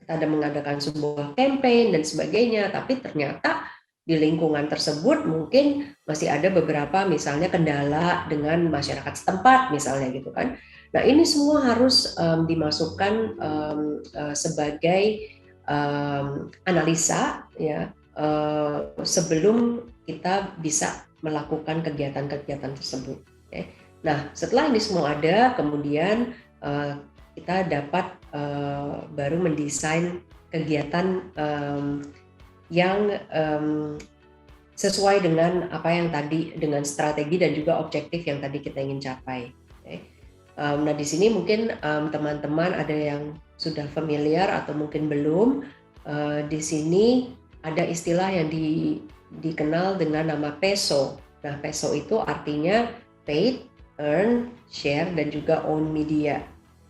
kita ada mengadakan sebuah campaign dan sebagainya, tapi ternyata di lingkungan tersebut mungkin masih ada beberapa misalnya kendala dengan masyarakat setempat misalnya gitu kan. Nah ini semua harus dimasukkan sebagai analisa ya, sebelum kita bisa melakukan kegiatan-kegiatan tersebut. Okay. Nah, setelah ini semua ada, kemudian kita dapat baru mendesain kegiatan yang sesuai dengan apa yang tadi, dengan strategi dan juga objektif yang tadi kita ingin capai. Okay. Nah, di sini mungkin teman-teman ada yang sudah familiar atau mungkin belum. Di sini ada istilah yang dikenal dengan nama PESO. Nah, PESO itu artinya paid, earn, share, dan juga own media.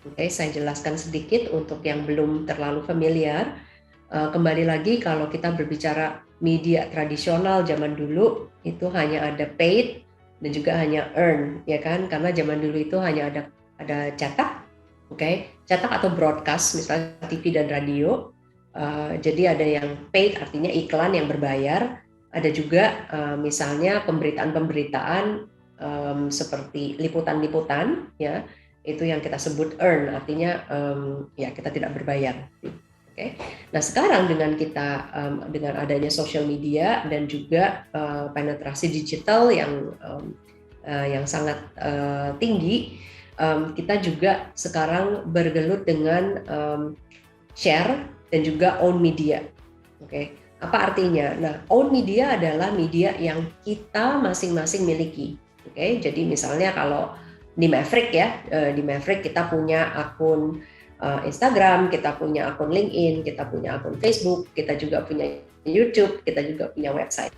Oke, saya jelaskan sedikit untuk yang belum terlalu familiar. Kembali lagi, kalau kita berbicara media tradisional zaman dulu, itu hanya ada paid dan juga hanya earn, ya kan? Karena zaman dulu itu hanya ada cetak, cetak atau broadcast, misalnya TV dan radio. Jadi ada yang paid, artinya iklan yang berbayar. Ada juga misalnya pemberitaan-pemberitaan seperti liputan-liputan, ya, itu yang kita sebut earn, artinya ya kita tidak berbayar. Oke. Nah sekarang dengan dengan adanya social media dan juga penetrasi digital yang sangat tinggi, kita juga sekarang bergelut dengan share dan juga own media. Oke. Apa artinya? Nah, own media adalah media yang kita masing-masing miliki. Oke. Jadi misalnya kalau di Maverick ya, di Maverick kita punya akun Instagram, kita punya akun LinkedIn, kita punya akun Facebook, kita juga punya YouTube, kita juga punya website.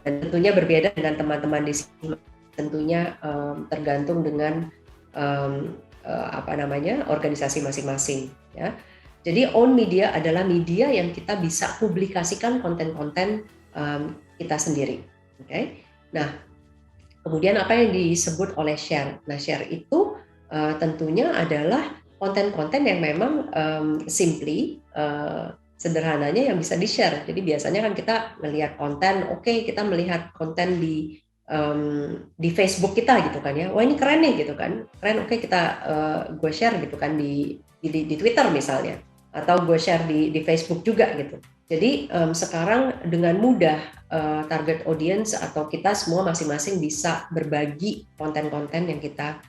Dan tentunya berbeda dengan teman-teman di sini, tentunya tergantung dengan organisasi masing-masing. Ya. Jadi own media adalah media yang kita bisa publikasikan konten-konten kita sendiri. Okay? Nah, kemudian apa yang disebut oleh share? Nah, share itu tentunya adalah konten-konten yang memang sederhananya yang bisa di-share. Jadi biasanya kan kita melihat konten, kita melihat konten di Facebook kita gitu kan ya. Wah ini keren nih gitu kan. Keren, gue share gitu kan di Twitter misalnya. Atau gue share di Facebook juga gitu. Jadi sekarang dengan mudah target audience atau kita semua masing-masing bisa berbagi konten-konten yang kita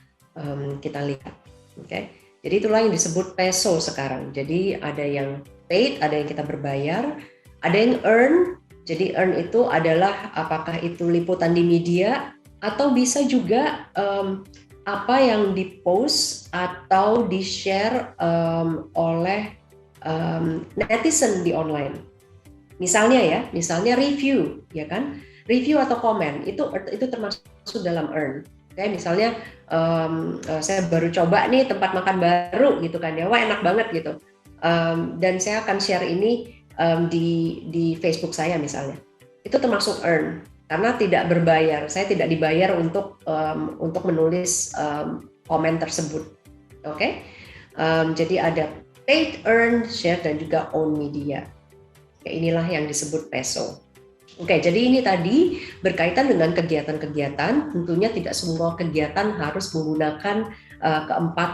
lihat. Okay? Jadi itulah yang disebut peso sekarang. Jadi ada yang paid, ada yang kita berbayar, ada yang earn. Jadi earn itu adalah apakah itu liputan di media atau bisa juga apa yang dipost atau di-share oleh netizen di online. Misalnya review, ya kan? Review atau komen itu termasuk dalam earn. Kayak misalnya saya baru coba nih tempat makan baru gitu kan ya, wah enak banget gitu. Dan saya akan share ini di Facebook saya misalnya. Itu termasuk earn karena tidak berbayar. Saya tidak dibayar untuk menulis komen tersebut. Oke? Jadi ada paid, earn, share dan juga own media. Inilah yang disebut peso. Oke, jadi ini tadi berkaitan dengan kegiatan-kegiatan. Tentunya tidak semua kegiatan harus menggunakan keempat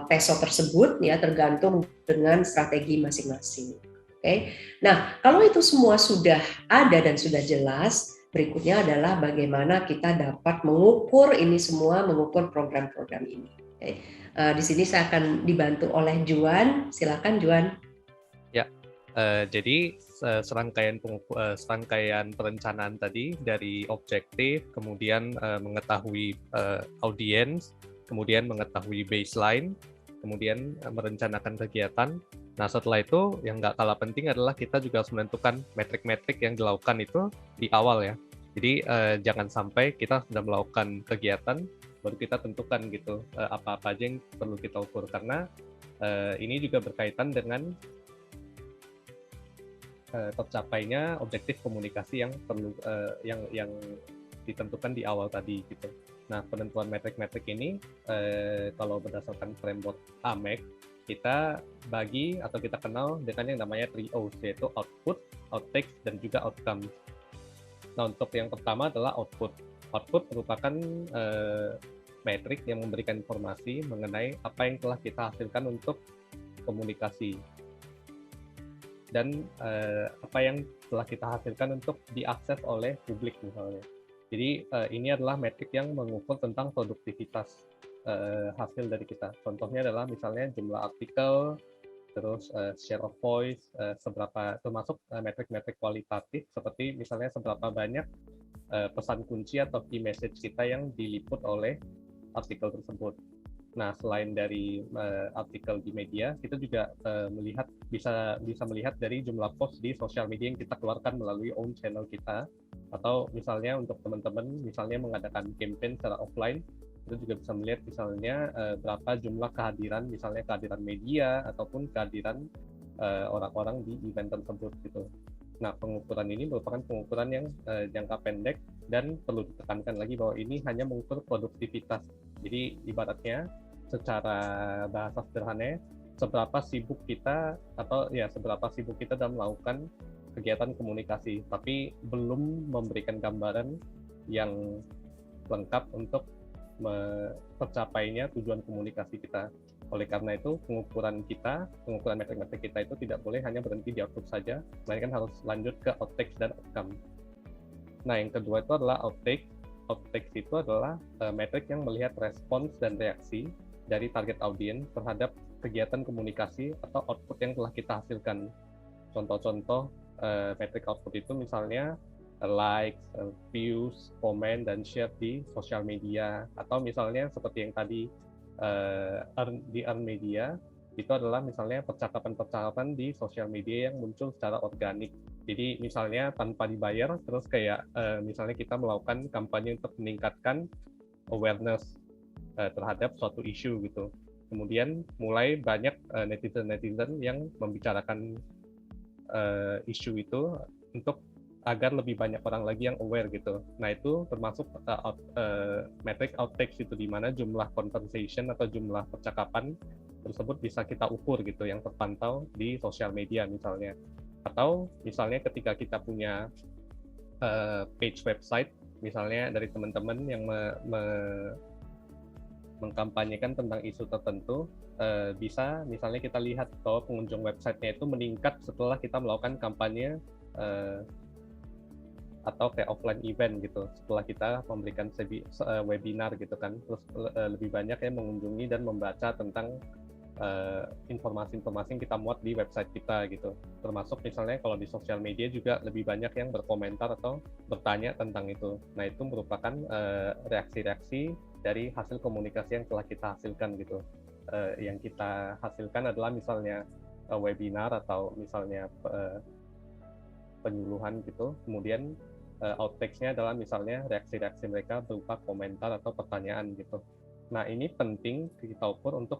peso tersebut, ya tergantung dengan strategi masing-masing. Oke, nah kalau itu semua sudah ada dan sudah jelas, berikutnya adalah bagaimana kita dapat mengukur ini semua, mengukur program-program ini. Oke. Di sini saya akan dibantu oleh Juan. Silakan Juan. Ya, jadi serangkaian perencanaan tadi dari objektif, kemudian mengetahui audiens, kemudian mengetahui baseline, kemudian merencanakan kegiatan. Nah setelah itu yang nggak kalah penting adalah kita juga harus menentukan metrik-metrik yang dilakukan itu di awal ya. Jadi jangan sampai kita sudah melakukan kegiatan baru kita tentukan gitu apa-apa aja yang perlu kita ukur, karena ini juga berkaitan dengan tercapainya objektif komunikasi yang perlu yang ditentukan di awal tadi gitu. Nah penentuan metrik-metrik ini kalau berdasarkan framework AMEC kita bagi atau kita kenal dengan yang namanya 3 O's, yaitu output, outtakes dan juga outcomes. Nah untuk yang pertama adalah output. Output merupakan metrik yang memberikan informasi mengenai apa yang telah kita hasilkan untuk komunikasi dan apa yang telah kita hasilkan untuk diakses oleh publik misalnya. Jadi ini adalah metrik yang mengukur tentang produktivitas hasil dari kita. Contohnya adalah misalnya jumlah artikel, terus share of voice, seberapa, termasuk metrik-metrik kualitatif seperti misalnya seberapa banyak pesan kunci atau key message kita yang diliput oleh artikel tersebut. Nah, selain dari artikel di media, kita juga bisa melihat dari jumlah post di sosial media yang kita keluarkan melalui own channel kita, atau misalnya untuk teman-teman misalnya mengadakan campaign secara offline, itu juga bisa melihat misalnya berapa jumlah kehadiran media ataupun kehadiran orang-orang di event tersebut gitu. Nah, pengukuran ini merupakan pengukuran yang jangka pendek dan perlu ditekankan lagi bahwa ini hanya mengukur produktivitas. Jadi ibaratnya secara bahasa sederhana, seberapa sibuk kita dalam melakukan kegiatan komunikasi, tapi belum memberikan gambaran yang lengkap untuk tercapainya tujuan komunikasi kita. Oleh karena itu, pengukuran metrik-metrik kita itu tidak boleh hanya berhenti di output saja, melainkan harus lanjut ke outtakes dan outcome. Nah, yang kedua itu adalah outtakes. Outtakes itu adalah metrik yang melihat respons dan reaksi dari target audiens terhadap kegiatan komunikasi atau output yang telah kita hasilkan. Contoh-contoh metrik output itu misalnya likes, views, komen, dan share di sosial media, atau misalnya seperti yang tadi di earn media, itu adalah misalnya percakapan-percakapan di sosial media yang muncul secara organik. Jadi misalnya tanpa dibayar, terus kayak misalnya kita melakukan kampanye untuk meningkatkan awareness terhadap suatu isu gitu. Kemudian mulai banyak netizen-netizen yang membicarakan isu itu untuk agar lebih banyak orang lagi yang aware gitu. Nah, itu termasuk metric outtakes itu, di mana jumlah conversation atau jumlah percakapan tersebut bisa kita ukur gitu, yang terpantau di sosial media misalnya. Atau misalnya ketika kita punya page website, misalnya dari teman-teman yang mengkampanyekan tentang isu tertentu, bisa misalnya kita lihat bahwa pengunjung websitenya itu meningkat setelah kita melakukan kampanye atau kayak offline event gitu, setelah kita memberikan webinar gitu kan, terus lebih banyak yang mengunjungi dan membaca tentang informasi-informasi yang kita muat di website kita gitu. Termasuk misalnya kalau di sosial media juga lebih banyak yang berkomentar atau bertanya tentang itu. Nah, itu merupakan reaksi-reaksi dari hasil komunikasi yang telah kita hasilkan gitu. Yang kita hasilkan adalah misalnya webinar atau misalnya penyuluhan gitu. Kemudian outtakes-nya adalah misalnya reaksi-reaksi mereka berupa komentar atau pertanyaan gitu. Nah, ini penting kita ukur untuk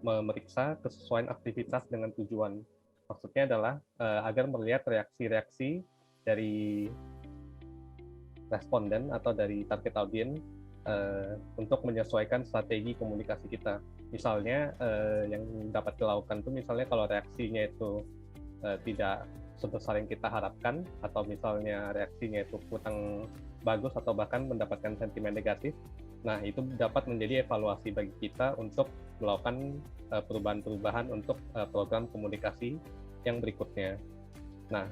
memeriksa kesesuaian aktivitas dengan tujuan. Maksudnya adalah agar melihat reaksi-reaksi dari responden atau dari target audience untuk menyesuaikan strategi komunikasi kita. Misalnya yang dapat dilakukan itu misalnya kalau reaksinya itu tidak sebesar yang kita harapkan, atau misalnya reaksinya itu kurang bagus atau bahkan mendapatkan sentimen negatif, nah itu dapat menjadi evaluasi bagi kita untuk melakukan perubahan-perubahan untuk program komunikasi yang berikutnya. Nah,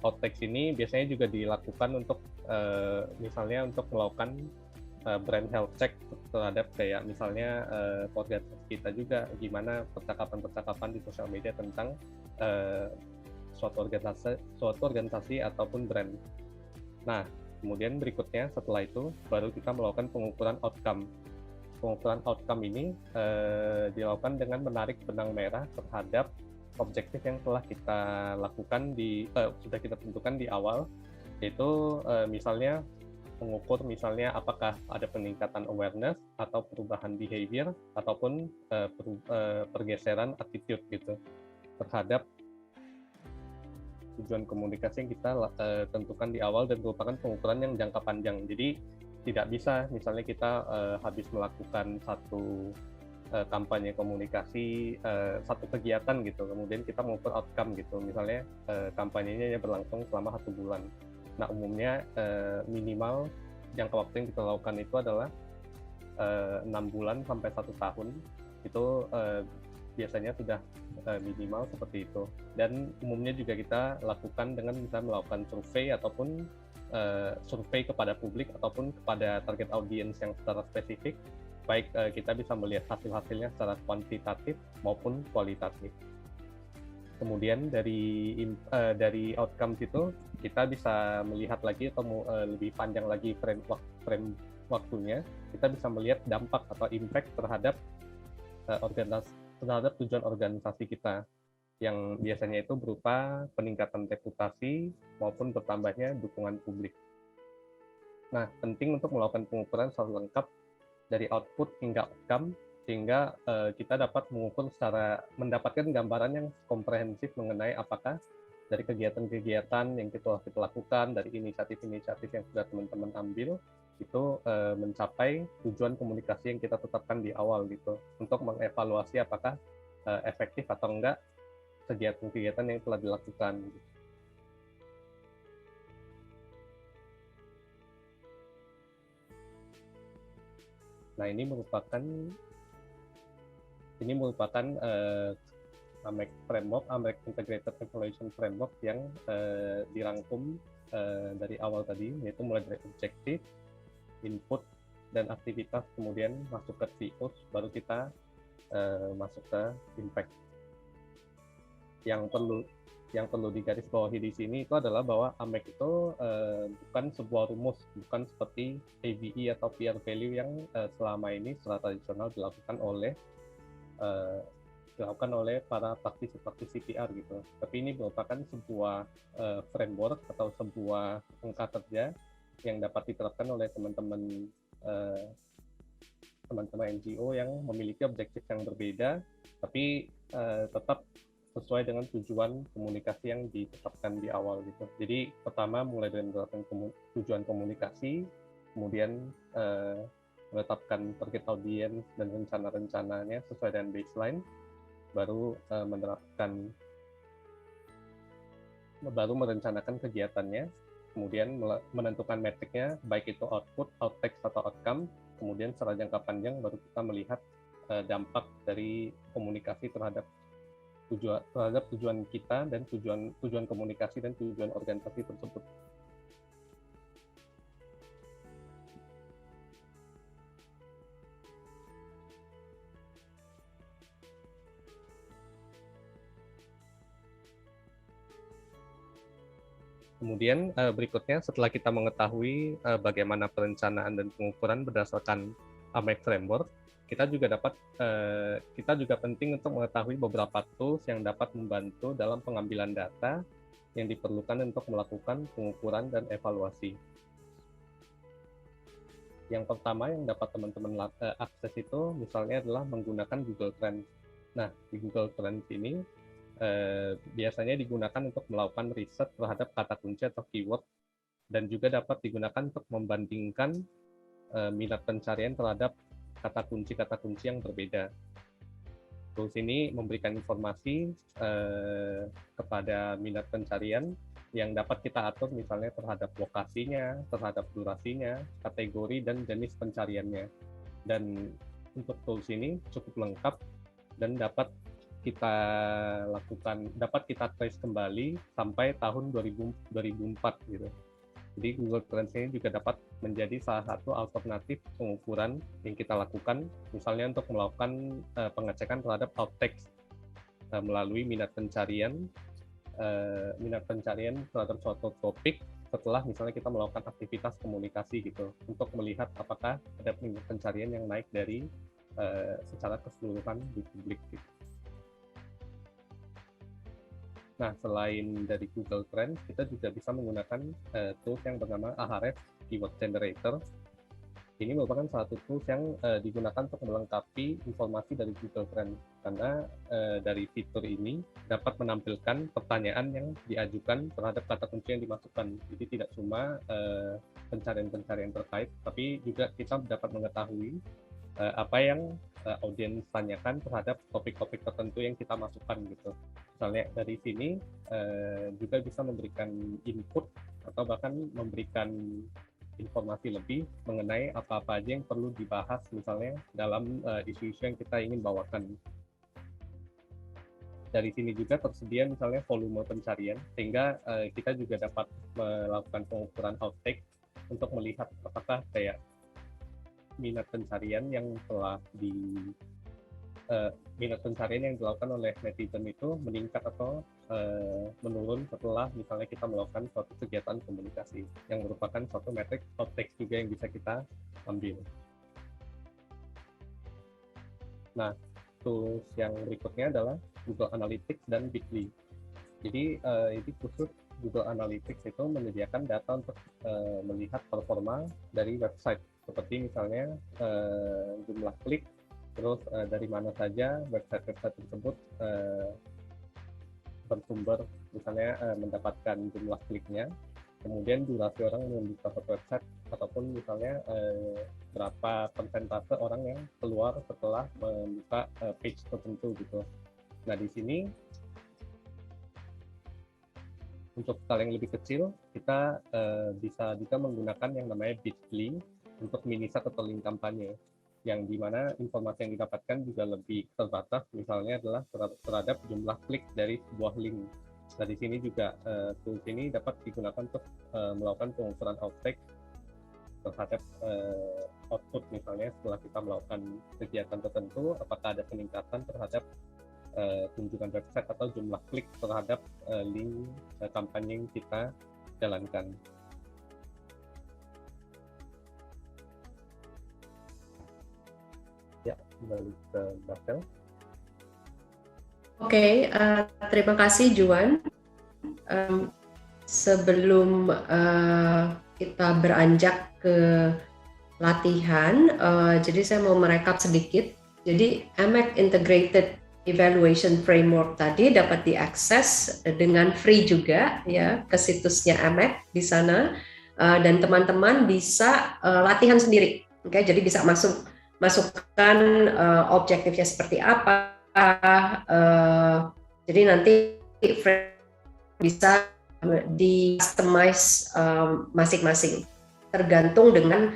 outtakes ini biasanya juga dilakukan untuk misalnya untuk melakukan brand health check terhadap kayak misalnya organisasi kita juga, gimana percakapan-percakapan di sosial media tentang suatu organisasi ataupun brand. Nah, kemudian berikutnya setelah itu baru kita melakukan pengukuran outcome. Pengukuran outcome ini dilakukan dengan menarik benang merah terhadap objektif yang telah kita lakukan sudah kita tentukan di awal, yaitu misalnya mengukur misalnya apakah ada peningkatan awareness atau perubahan behavior ataupun pergeseran attitude gitu terhadap tujuan komunikasi yang kita tentukan di awal, dan merupakan pengukuran yang jangka panjang. Jadi tidak bisa misalnya kita habis melakukan satu kampanye komunikasi, satu kegiatan gitu, kemudian kita mengukur outcome gitu, misalnya kampanyenya berlangsung selama 1 bulan. Nah, umumnya minimal jangka waktu yang kita lakukan itu adalah 6 bulan sampai 1 tahun. Itu biasanya sudah minimal seperti itu. Dan umumnya juga kita lakukan dengan misalnya melakukan survei ataupun survei kepada publik ataupun kepada target audiens yang secara spesifik, baik kita bisa melihat hasil-hasilnya secara kuantitatif maupun kualitatif. Kemudian dari outcomes itu kita bisa melihat lagi atau lebih panjang lagi frame waktunya, kita bisa melihat dampak atau impact terhadap terhadap tujuan organisasi kita, yang biasanya itu berupa peningkatan reputasi maupun bertambahnya dukungan publik. Nah, penting untuk melakukan pengukuran secara lengkap dari output hingga outcome, sehingga kita dapat mendapatkan gambaran yang komprehensif mengenai apakah dari kegiatan-kegiatan yang kita lakukan, dari inisiatif-inisiatif yang sudah teman-teman ambil, itu mencapai tujuan komunikasi yang kita tetapkan di awal gitu, untuk mengevaluasi apakah efektif atau enggak kegiatan-kegiatan yang telah dilakukan. Nah, ini merupakan AMEC Framework, AMEC Integrated Evaluation Framework yang dirangkum dari awal tadi, yaitu mulai dari objektif, input, dan aktivitas, kemudian masuk ke COs, baru kita masuk ke impact. Yang perlu digarisbawahi di sini itu adalah bahwa AMEC itu bukan sebuah rumus, bukan seperti ABE atau peer value yang selama ini secara tradisional dilakukan oleh para praktisi PR gitu. Tapi ini merupakan sebuah framework atau sebuah angka kerja yang dapat diterapkan oleh teman-teman NGO yang memiliki objektif yang berbeda, tapi tetap sesuai dengan tujuan komunikasi yang ditetapkan di awal gitu. Jadi pertama mulai dari menetapkan tujuan komunikasi, kemudian menetapkan target audiens dan rencana-rencananya sesuai dengan baseline, baru merencanakan kegiatannya, kemudian menentukan metriknya, baik itu output, outtext atau outcome, kemudian secara jangka panjang baru kita melihat dampak dari komunikasi terhadap tujuan kita dan tujuan komunikasi dan tujuan organisasi tersebut. Kemudian berikutnya setelah kita mengetahui bagaimana perencanaan dan pengukuran berdasarkan AMEC Framework, kita juga penting untuk mengetahui beberapa tools yang dapat membantu dalam pengambilan data yang diperlukan untuk melakukan pengukuran dan evaluasi. Yang pertama yang dapat teman-teman akses itu misalnya adalah menggunakan Google Trends. Nah, di Google Trends ini biasanya digunakan untuk melakukan riset terhadap kata kunci atau keyword, dan juga dapat digunakan untuk membandingkan minat pencarian terhadap kata kunci yang berbeda. Tools ini memberikan informasi kepada minat pencarian yang dapat kita atur misalnya terhadap lokasinya, terhadap durasinya, kategori, dan jenis pencariannya. Dan untuk tools ini cukup lengkap dan dapat kita trace kembali sampai tahun 2004 gitu. Jadi Google Trends ini juga dapat menjadi salah satu alternatif pengukuran yang kita lakukan, misalnya untuk melakukan pengecekan terhadap outtext melalui minat pencarian terhadap suatu topik setelah misalnya kita melakukan aktivitas komunikasi gitu, untuk melihat apakah ada minat pencarian yang naik dari secara keseluruhan di publik gitu. Nah, selain dari Google Trends, kita juga bisa menggunakan tools yang bernama Ahrefs Keyword Generator. Ini merupakan satu tools yang digunakan untuk melengkapi informasi dari Google Trends, karena dari fitur ini dapat menampilkan pertanyaan yang diajukan terhadap kata kunci yang dimasukkan. Jadi tidak cuma pencarian-pencarian terkait, tapi juga kita dapat mengetahui apa yang audiens tanyakan terhadap topik-topik tertentu yang kita masukkan gitu. Misalnya dari sini juga bisa memberikan input atau bahkan memberikan informasi lebih mengenai apa-apa aja yang perlu dibahas misalnya dalam isu-isu yang kita ingin bawakan. Dari sini juga tersedia misalnya volume pencarian, sehingga kita juga dapat melakukan pengukuran outtext untuk melihat apakah kayak minat pencarian yang dilakukan oleh netizen itu meningkat atau menurun setelah misalnya kita melakukan suatu kegiatan komunikasi, yang merupakan suatu metrik outtext juga yang bisa kita ambil. Nah, tools yang berikutnya adalah Google Analytics dan Bitly. Jadi ini khusus Google Analytics itu menyediakan data untuk melihat performa dari website, seperti misalnya jumlah klik, terus dari mana saja website-website tersebut bersumber, misalnya mendapatkan jumlah kliknya, kemudian durasi orang membuka suatu website, ataupun misalnya berapa persentase orang yang keluar setelah membuka page tertentu gitu. Nah, di sini untuk skala yang lebih kecil, kita bisa menggunakan yang namanya Bitly untuk mini set atau link kampanye. yang dimana informasi yang didapatkan juga lebih terbatas, misalnya adalah terhadap jumlah klik dari sebuah link. Nah, di sini juga tools ini dapat digunakan untuk melakukan pengukuran outtake terhadap output, misalnya setelah kita melakukan kegiatan tertentu, apakah ada peningkatan terhadap kunjungan website atau jumlah klik terhadap link kampanye yang kita jalankan. Ya, kembali ke Basel. Oke, terima kasih Juan. Sebelum kita beranjak ke latihan, jadi saya mau merekap sedikit. Jadi AMEC Integrated Evaluation Framework tadi dapat diakses dengan free juga ya ke situsnya AMEC di sana, dan teman-teman bisa latihan sendiri. Oke, jadi bisa masukkan objektifnya seperti apa. Jadi nanti bisa di customize masing-masing tergantung dengan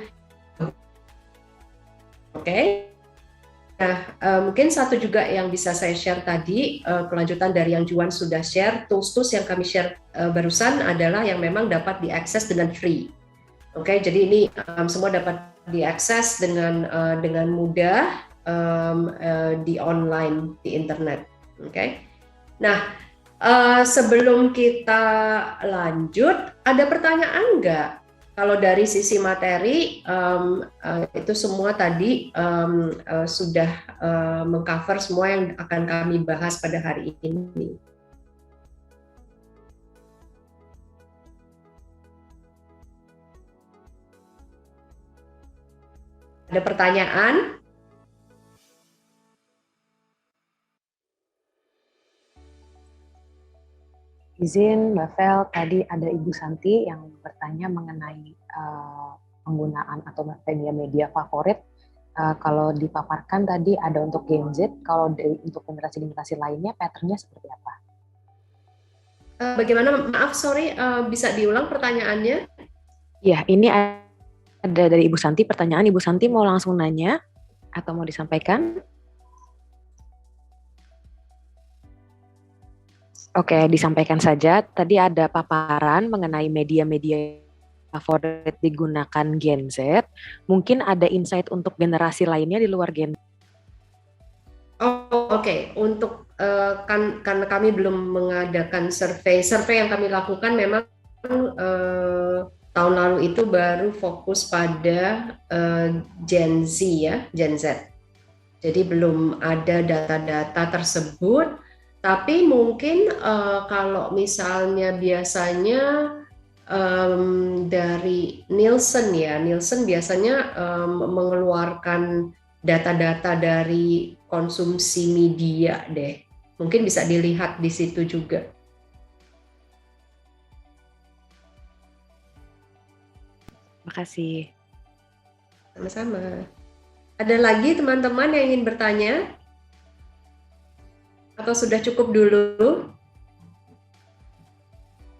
Nah, mungkin satu juga yang bisa saya share tadi, kelanjutan dari yang Juan sudah share, tools-tools yang kami share barusan adalah yang memang dapat diakses dengan free. Oke, jadi ini semua dapat diakses dengan mudah di online, di internet. Oke. Nah, sebelum kita lanjut, ada pertanyaan nggak? Kalau dari sisi materi, itu semua tadi sudah mengcover semua yang akan kami bahas pada hari ini. Ada pertanyaan? Izin Mbak Vel, tadi ada Ibu Santi yang bertanya mengenai penggunaan atau media favorit. Kalau dipaparkan tadi ada untuk Gen Z, kalau untuk generasi-generasi lainnya patternnya seperti apa? Bagaimana? Maaf, sorry, bisa diulang pertanyaannya? Ya, ini ada dari Ibu Santi pertanyaan. Ibu Santi mau langsung nanya atau mau disampaikan? Oke, disampaikan saja. Tadi ada paparan mengenai media-media favorit digunakan Gen Z. Mungkin ada insight untuk generasi lainnya di luar Gen Z. Oke. Untuk karena kami belum mengadakan survei yang kami lakukan memang tahun lalu itu baru fokus pada Gen Z ya, Gen Z. Jadi belum ada data-data tersebut. Tapi mungkin kalau misalnya biasanya dari Nielsen ya, Nielsen biasanya mengeluarkan data-data dari konsumsi media deh. Mungkin bisa dilihat di situ juga. Makasih. Sama-sama. Ada lagi teman-teman yang ingin bertanya? Atau sudah cukup dulu?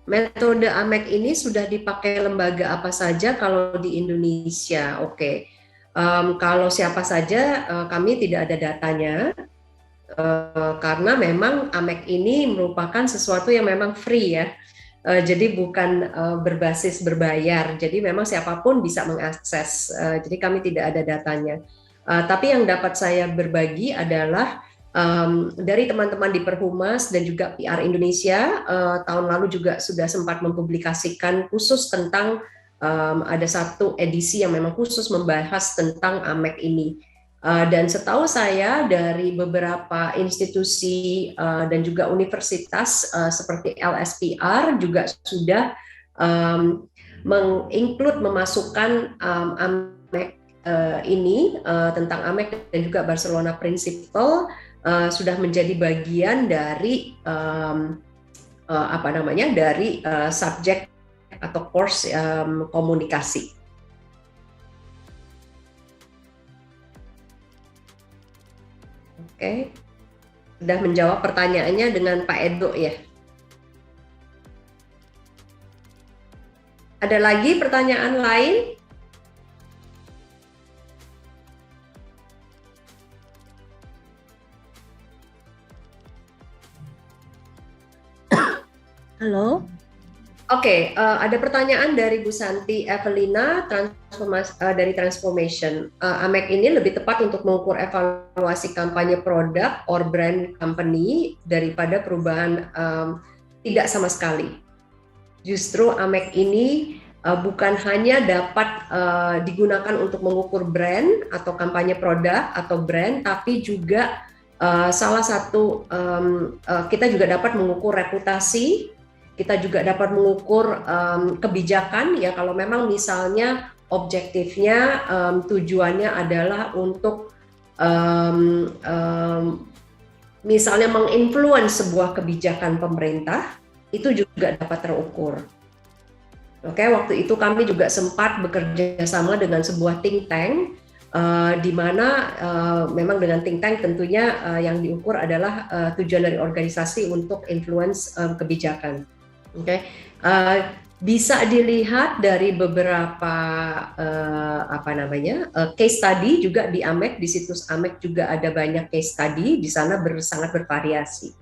Metode AMEC ini sudah dipakai lembaga apa saja kalau di Indonesia? Oke. Kalau siapa saja kami tidak ada datanya, karena memang AMEC ini merupakan sesuatu yang memang free ya. Jadi bukan berbasis berbayar. Jadi memang siapapun bisa mengakses. Jadi kami tidak ada datanya. Tapi yang dapat saya berbagi adalah dari teman-teman di Perhumas dan juga PR Indonesia, tahun lalu juga sudah sempat mempublikasikan khusus tentang ada satu edisi yang memang khusus membahas tentang AMEC ini. Dan setahu saya dari beberapa institusi dan juga universitas seperti LSPR juga sudah memasukkan AMEC ini tentang AMEC dan juga Barcelona Principle sudah menjadi bagian dari dari subjek atau course komunikasi. Oke, sudah menjawab pertanyaannya dengan Pak Edo ya. Ada lagi pertanyaan lain? Halo. Oke, ada pertanyaan dari Bu Santi Evelina dari Transformation. AMEC ini lebih tepat untuk mengukur evaluasi kampanye produk or brand company daripada perubahan tidak sama sekali. Justru AMEC ini bukan hanya dapat digunakan untuk mengukur brand atau kampanye produk atau brand, tapi juga salah satu kita juga dapat mengukur reputasi. Kita juga dapat mengukur kebijakan ya, kalau memang misalnya objektifnya tujuannya adalah untuk misalnya menginfluence sebuah kebijakan pemerintah, itu juga dapat terukur. Oke, waktu itu kami juga sempat bekerja sama dengan sebuah think tank di mana memang dengan think tank tentunya yang diukur adalah tujuan dari organisasi untuk influence kebijakan. Oke, bisa dilihat dari beberapa case study juga di AMEC, di situs AMEC juga ada banyak case study, di sana sangat bervariasi.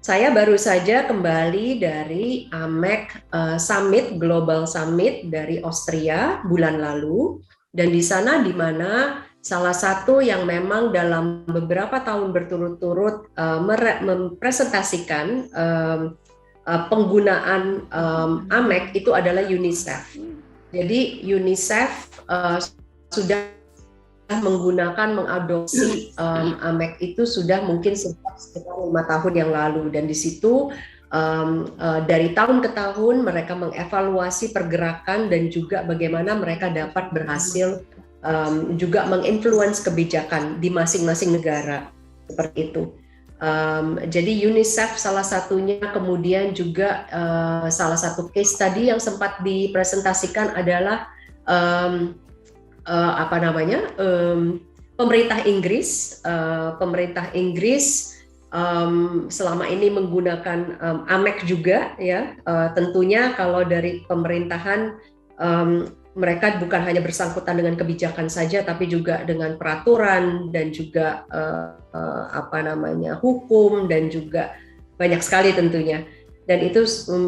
Saya baru saja kembali dari AMEC Summit, Global Summit dari Austria bulan lalu, dan di sana di mana salah satu yang memang dalam beberapa tahun berturut-turut mempresentasikan penggunaan AMEC itu adalah UNICEF. Jadi UNICEF sudah menggunakan mengadopsi AMEC itu sudah mungkin sekitar 5 tahun yang lalu, dan di situ dari tahun ke tahun mereka mengevaluasi pergerakan dan juga bagaimana mereka dapat berhasil juga menginfluence kebijakan di masing-masing negara seperti itu. Jadi UNICEF salah satunya, kemudian juga salah satu case study yang sempat dipresentasikan adalah pemerintah Inggris. Pemerintah Inggris selama ini menggunakan AMEC juga ya. Tentunya kalau dari pemerintahan mereka bukan hanya bersangkutan dengan kebijakan saja, tapi juga dengan peraturan dan juga hukum dan juga banyak sekali tentunya. Dan itu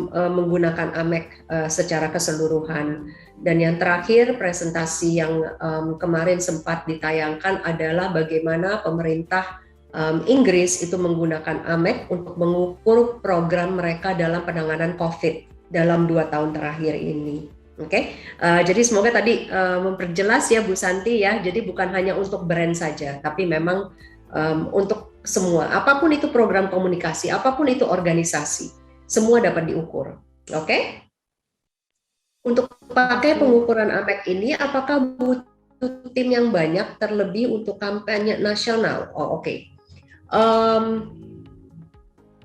menggunakan AMEC secara keseluruhan. Dan yang terakhir, presentasi yang kemarin sempat ditayangkan adalah bagaimana pemerintah Inggris itu menggunakan AMEC untuk mengukur program mereka dalam penanganan COVID dalam 2 tahun terakhir ini. Oke, jadi semoga tadi memperjelas ya Bu Santi ya. Jadi bukan hanya untuk brand saja, tapi memang untuk semua. Apapun itu program komunikasi, apapun itu organisasi, semua dapat diukur. Oke? Untuk pakai pengukuran AMEC ini, apakah butuh tim yang banyak terlebih untuk kampanye nasional? Oh, oke.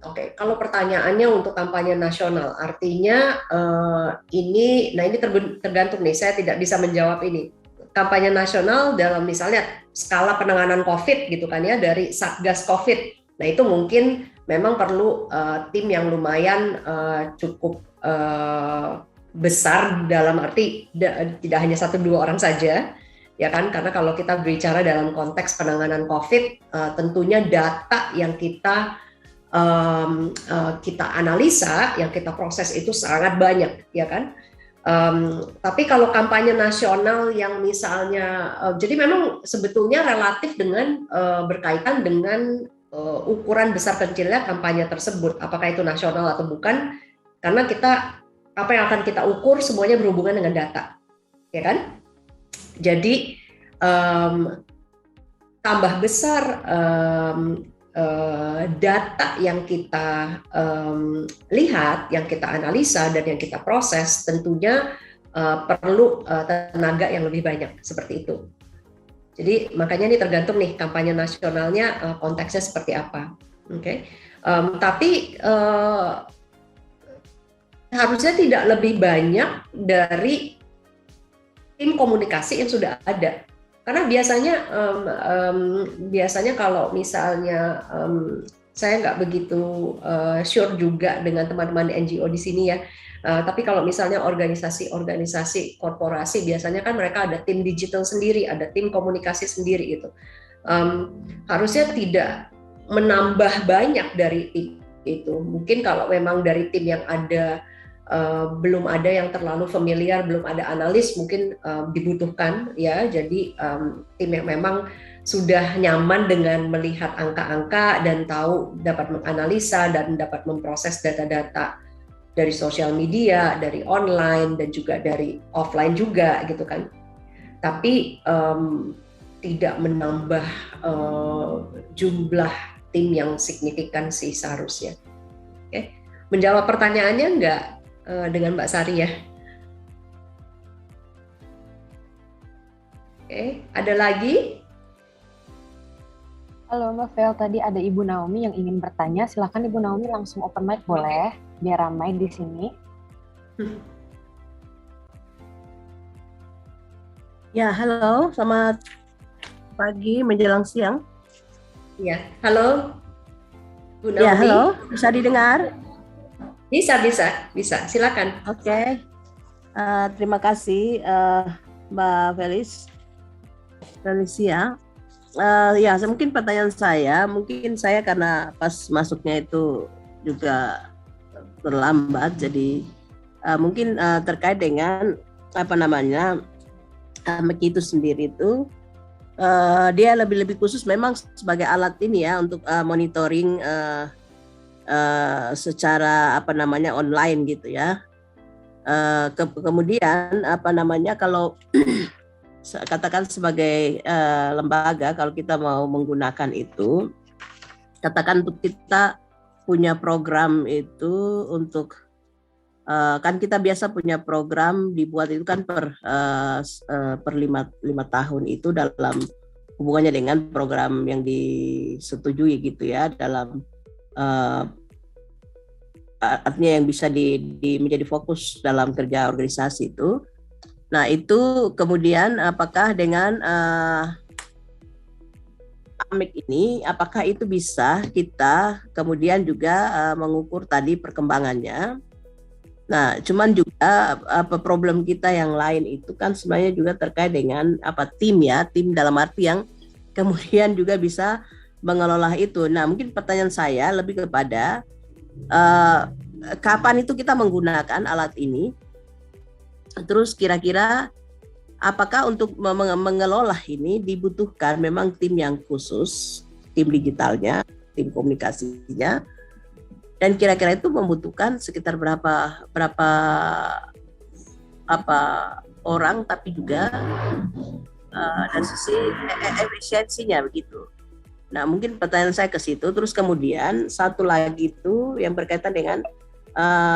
Oke, kalau pertanyaannya untuk kampanye nasional, artinya ini tergantung nih, saya tidak bisa menjawab ini. Kampanye nasional dalam misalnya skala penanganan COVID gitu kan ya, dari Satgas COVID. Nah itu mungkin memang perlu tim yang lumayan cukup besar, dalam arti tidak hanya 1-2 orang saja, ya kan? Karena kalau kita berbicara dalam konteks penanganan COVID, tentunya data yang kita analisa, yang kita proses itu sangat banyak, ya kan? Tapi kalau kampanye nasional yang misalnya, jadi memang sebetulnya relatif dengan berkaitan dengan ukuran besar kecilnya kampanye tersebut, apakah itu nasional atau bukan, karena apa yang akan kita ukur semuanya berhubungan dengan data, ya kan? Jadi tambah besar data yang kita lihat, yang kita analisa dan yang kita proses, tentunya perlu tenaga yang lebih banyak seperti itu. Jadi makanya ini tergantung nih kampanye nasionalnya konteksnya seperti apa. Oke. Tapi harusnya tidak lebih banyak dari tim komunikasi yang sudah ada. Karena biasanya kalau misalnya saya nggak begitu sure juga dengan teman-teman NGO di sini ya. Tapi kalau misalnya organisasi korporasi biasanya kan mereka ada tim digital sendiri, ada tim komunikasi sendiri gitu. Harusnya tidak menambah banyak dari gitu. Mungkin kalau memang dari tim yang ada belum ada yang terlalu familiar, belum ada analis, mungkin dibutuhkan ya. Jadi tim yang memang sudah nyaman dengan melihat angka-angka dan tahu dapat menganalisa dan dapat memproses data-data dari sosial media, dari online dan juga dari offline juga gitu kan. Tapi tidak menambah jumlah tim yang signifikan sih seharusnya. Oke. Menjawab pertanyaannya enggak dengan Mbak Sari ya? Oke, ada lagi? Halo Mbak Vel, tadi ada Ibu Naomi yang ingin bertanya. Silakan Ibu Naomi langsung open mic boleh, biar ramai di sini. Ya, halo, selamat pagi menjelang siang. Ya, halo Bu Naomi. Ya, halo, bisa didengar? Bisa. Silakan. Oke. Terima kasih Mbak Felicia. Ya, mungkin pertanyaan saya karena pas masuknya itu juga terlambat, jadi mungkin terkait dengan AMEC itu sendiri itu dia lebih khusus memang sebagai alat ini ya untuk monitoring secara online gitu ya. Kemudian kalau katakan sebagai lembaga, kalau kita mau menggunakan itu, katakan untuk kita punya program itu untuk kan kita biasa punya program dibuat itu kan per 5 tahun itu dalam hubungannya dengan program yang disetujui gitu ya, dalam artinya yang bisa menjadi fokus dalam kerja organisasi itu. Nah itu kemudian apakah dengan AMEC ini, apakah itu bisa kita kemudian juga mengukur tadi perkembangannya. Nah, cuman juga problem kita yang lain itu kan sebenarnya juga terkait dengan tim dalam arti yang kemudian juga bisa mengelola itu. Nah, mungkin pertanyaan saya lebih kepada kapan itu kita menggunakan alat ini? Terus kira-kira apakah untuk mengelola ini dibutuhkan memang tim yang khusus, tim digitalnya, tim komunikasinya? Dan kira-kira itu membutuhkan sekitar berapa orang, tapi juga dari sisi efisiensinya begitu. Nah mungkin pertanyaan saya ke situ. Terus kemudian satu lagi itu yang berkaitan dengan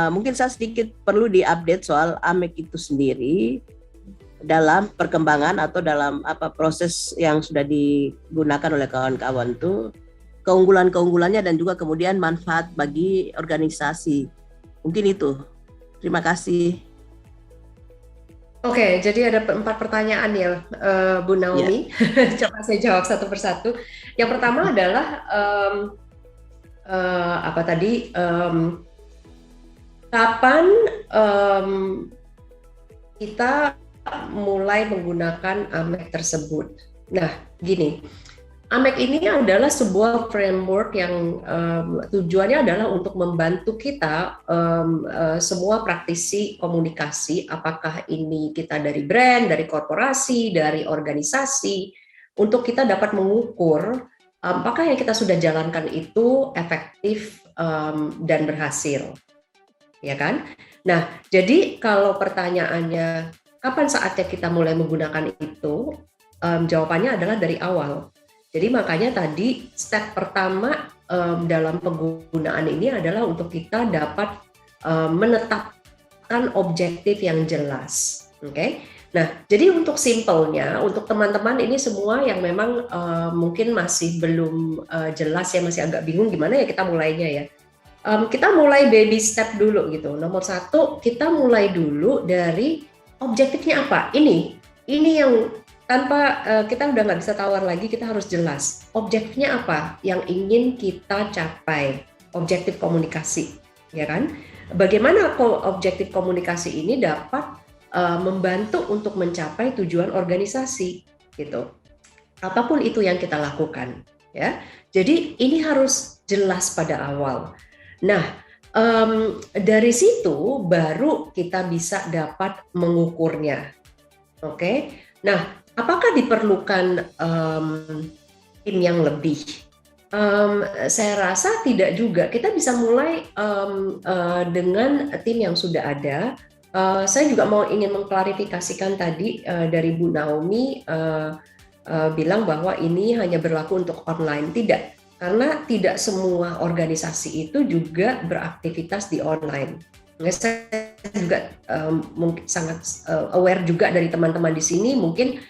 mungkin saya sedikit perlu diupdate soal AMEC itu sendiri dalam perkembangan atau dalam proses yang sudah digunakan oleh kawan-kawan itu, keunggulan-keunggulannya dan juga kemudian manfaat bagi organisasi. Mungkin itu. Terima kasih. Oke, jadi ada 4 pertanyaan ya, Bu Naomi. Ya. Coba saya jawab satu persatu. Yang pertama adalah kapan kita mulai menggunakan AMEC tersebut. Nah, gini. AMEC ini adalah sebuah framework yang tujuannya adalah untuk membantu kita semua praktisi komunikasi, apakah ini kita dari brand, dari korporasi, dari organisasi, untuk kita dapat mengukur apakah yang kita sudah jalankan itu efektif dan berhasil, ya kan? Nah, jadi kalau pertanyaannya kapan saatnya kita mulai menggunakan itu, jawabannya adalah dari awal. Jadi makanya tadi step pertama dalam penggunaan ini adalah untuk kita dapat menetapkan objektif yang jelas. Oke. Nah, jadi untuk simpelnya, untuk teman-teman ini semua yang memang mungkin masih belum jelas ya, masih agak bingung gimana ya kita mulainya ya. Kita mulai baby step dulu gitu. Nomor 1, kita mulai dulu dari objektifnya apa. Ini yang tanpa kita udah nggak bisa tawar lagi, kita harus jelas objektifnya apa yang ingin kita capai, objektif komunikasi, ya kan? Bagaimana objektif komunikasi ini dapat membantu untuk mencapai tujuan organisasi, gitu. Apapun itu yang kita lakukan, ya. Jadi ini harus jelas pada awal. Nah, dari situ baru kita bisa dapat mengukurnya. Oke. Nah, apakah diperlukan tim yang lebih? Saya rasa tidak juga. Kita bisa mulai dengan tim yang sudah ada. Saya juga ingin mengklarifikasikan tadi dari Bu Naomi bilang bahwa ini hanya berlaku untuk online. Tidak, karena tidak semua organisasi itu juga beraktivitas di online. Saya juga mungkin sangat aware juga dari teman-teman di sini, mungkin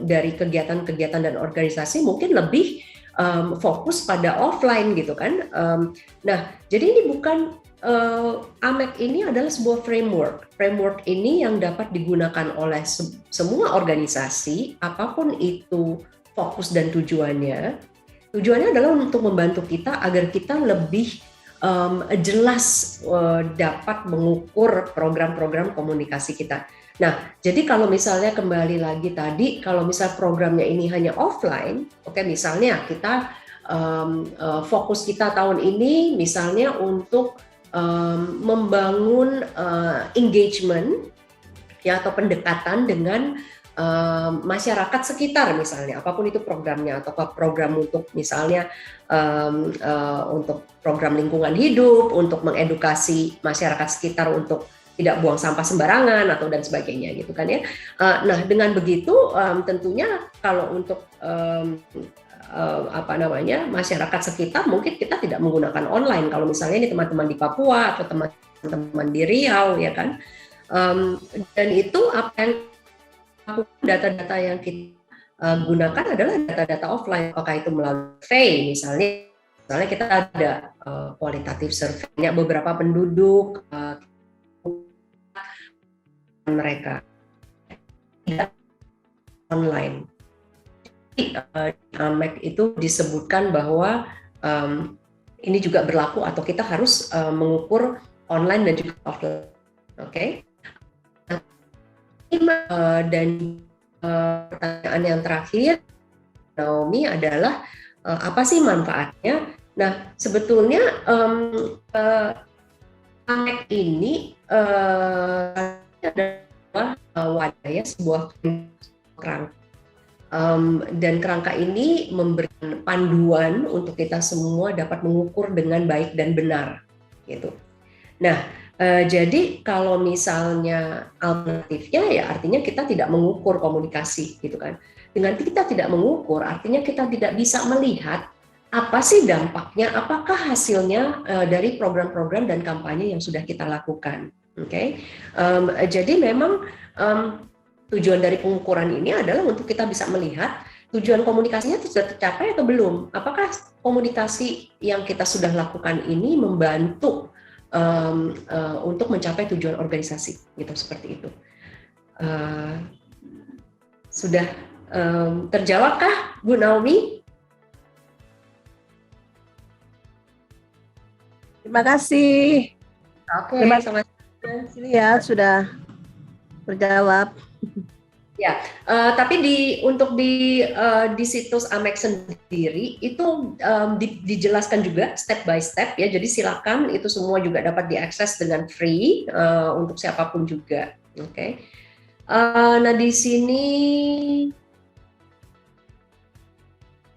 dari kegiatan-kegiatan dan organisasi mungkin lebih fokus pada offline gitu kan. Nah, jadi ini bukan AMEC ini adalah sebuah framework. Framework ini yang dapat digunakan oleh semua organisasi, apapun itu fokus dan tujuannya. Tujuannya adalah untuk membantu kita agar kita lebih jelas dapat mengukur program-program komunikasi kita. Nah, jadi kalau misalnya kembali lagi tadi, kalau misal programnya ini hanya offline, oke, misalnya kita fokus kita tahun ini misalnya untuk membangun engagement ya atau pendekatan dengan masyarakat sekitar misalnya, apapun itu programnya, atau program untuk misalnya untuk program lingkungan hidup, untuk mengedukasi masyarakat sekitar untuk tidak buang sampah sembarangan atau dan sebagainya gitu kan ya. Nah, dengan begitu tentunya kalau untuk masyarakat sekitar mungkin kita tidak menggunakan online. Kalau misalnya ini teman-teman di Papua atau teman-teman di Riau ya kan. Dan itu apa yang data-data yang kita gunakan adalah data-data offline, apakah itu melalui survei misalnya kita ada kualitatif survei beberapa penduduk mereka tidak online. AMEC itu disebutkan bahwa ini juga berlaku atau kita harus mengukur online dan juga offline. Oke. Dan pertanyaan yang terakhir, Naomi, adalah apa sih manfaatnya? Nah, sebetulnya AMEC ini adalah wadah ya, sebuah kerangka. Dan kerangka ini memberikan panduan untuk kita semua dapat mengukur dengan baik dan benar, gitu. Nah, jadi kalau misalnya alternatifnya ya artinya kita tidak mengukur komunikasi, gitu kan. Dengan kita tidak mengukur, artinya kita tidak bisa melihat apa sih dampaknya, apakah hasilnya dari program-program dan kampanye yang sudah kita lakukan. Oke. Jadi memang tujuan dari pengukuran ini adalah untuk kita bisa melihat tujuan komunikasinya sudah tercapai atau belum. Apakah komunikasi yang kita sudah lakukan ini membantu untuk mencapai tujuan organisasi, gitu, seperti itu. Sudah terjawabkah, Bu Naomi? Terima kasih. Oke, sama-sama. Ya, sudah terjawab. Ya, tapi untuk di situs AMEC sendiri itu dijelaskan juga step by step ya. Jadi silakan, itu semua juga dapat diakses dengan free untuk siapapun juga. Oke. Nah di sini,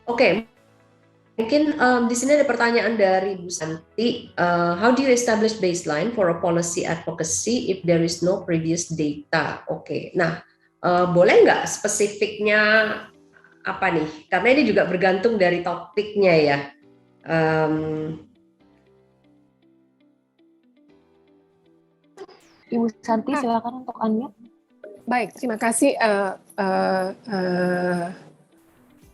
oke. Mungkin di sini ada pertanyaan dari Bu Santi. How do you establish baseline for a policy advocacy if there is no previous data? Oke. Nah, boleh nggak spesifiknya apa nih? Karena ini juga bergantung dari topiknya ya. Ibu Santi, silakan untuk unmute. Baik, terima kasih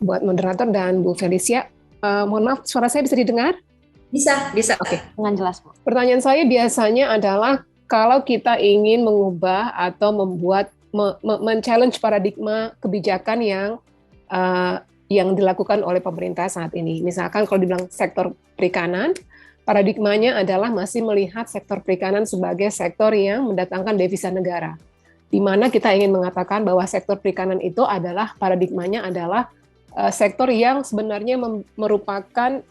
buat moderator dan Bu Felicia. Mohon maaf, suara saya bisa didengar? Bisa. Oke, dengan jelas, Bu. Pertanyaan saya biasanya adalah kalau kita ingin mengubah atau membuat men-challenge paradigma kebijakan yang dilakukan oleh pemerintah saat ini. Misalkan kalau dibilang sektor perikanan, paradigmanya adalah masih melihat sektor perikanan sebagai sektor yang mendatangkan devisa negara. Di mana kita ingin mengatakan bahwa sektor perikanan itu adalah paradigmanya adalah sektor yang sebenarnya merupakan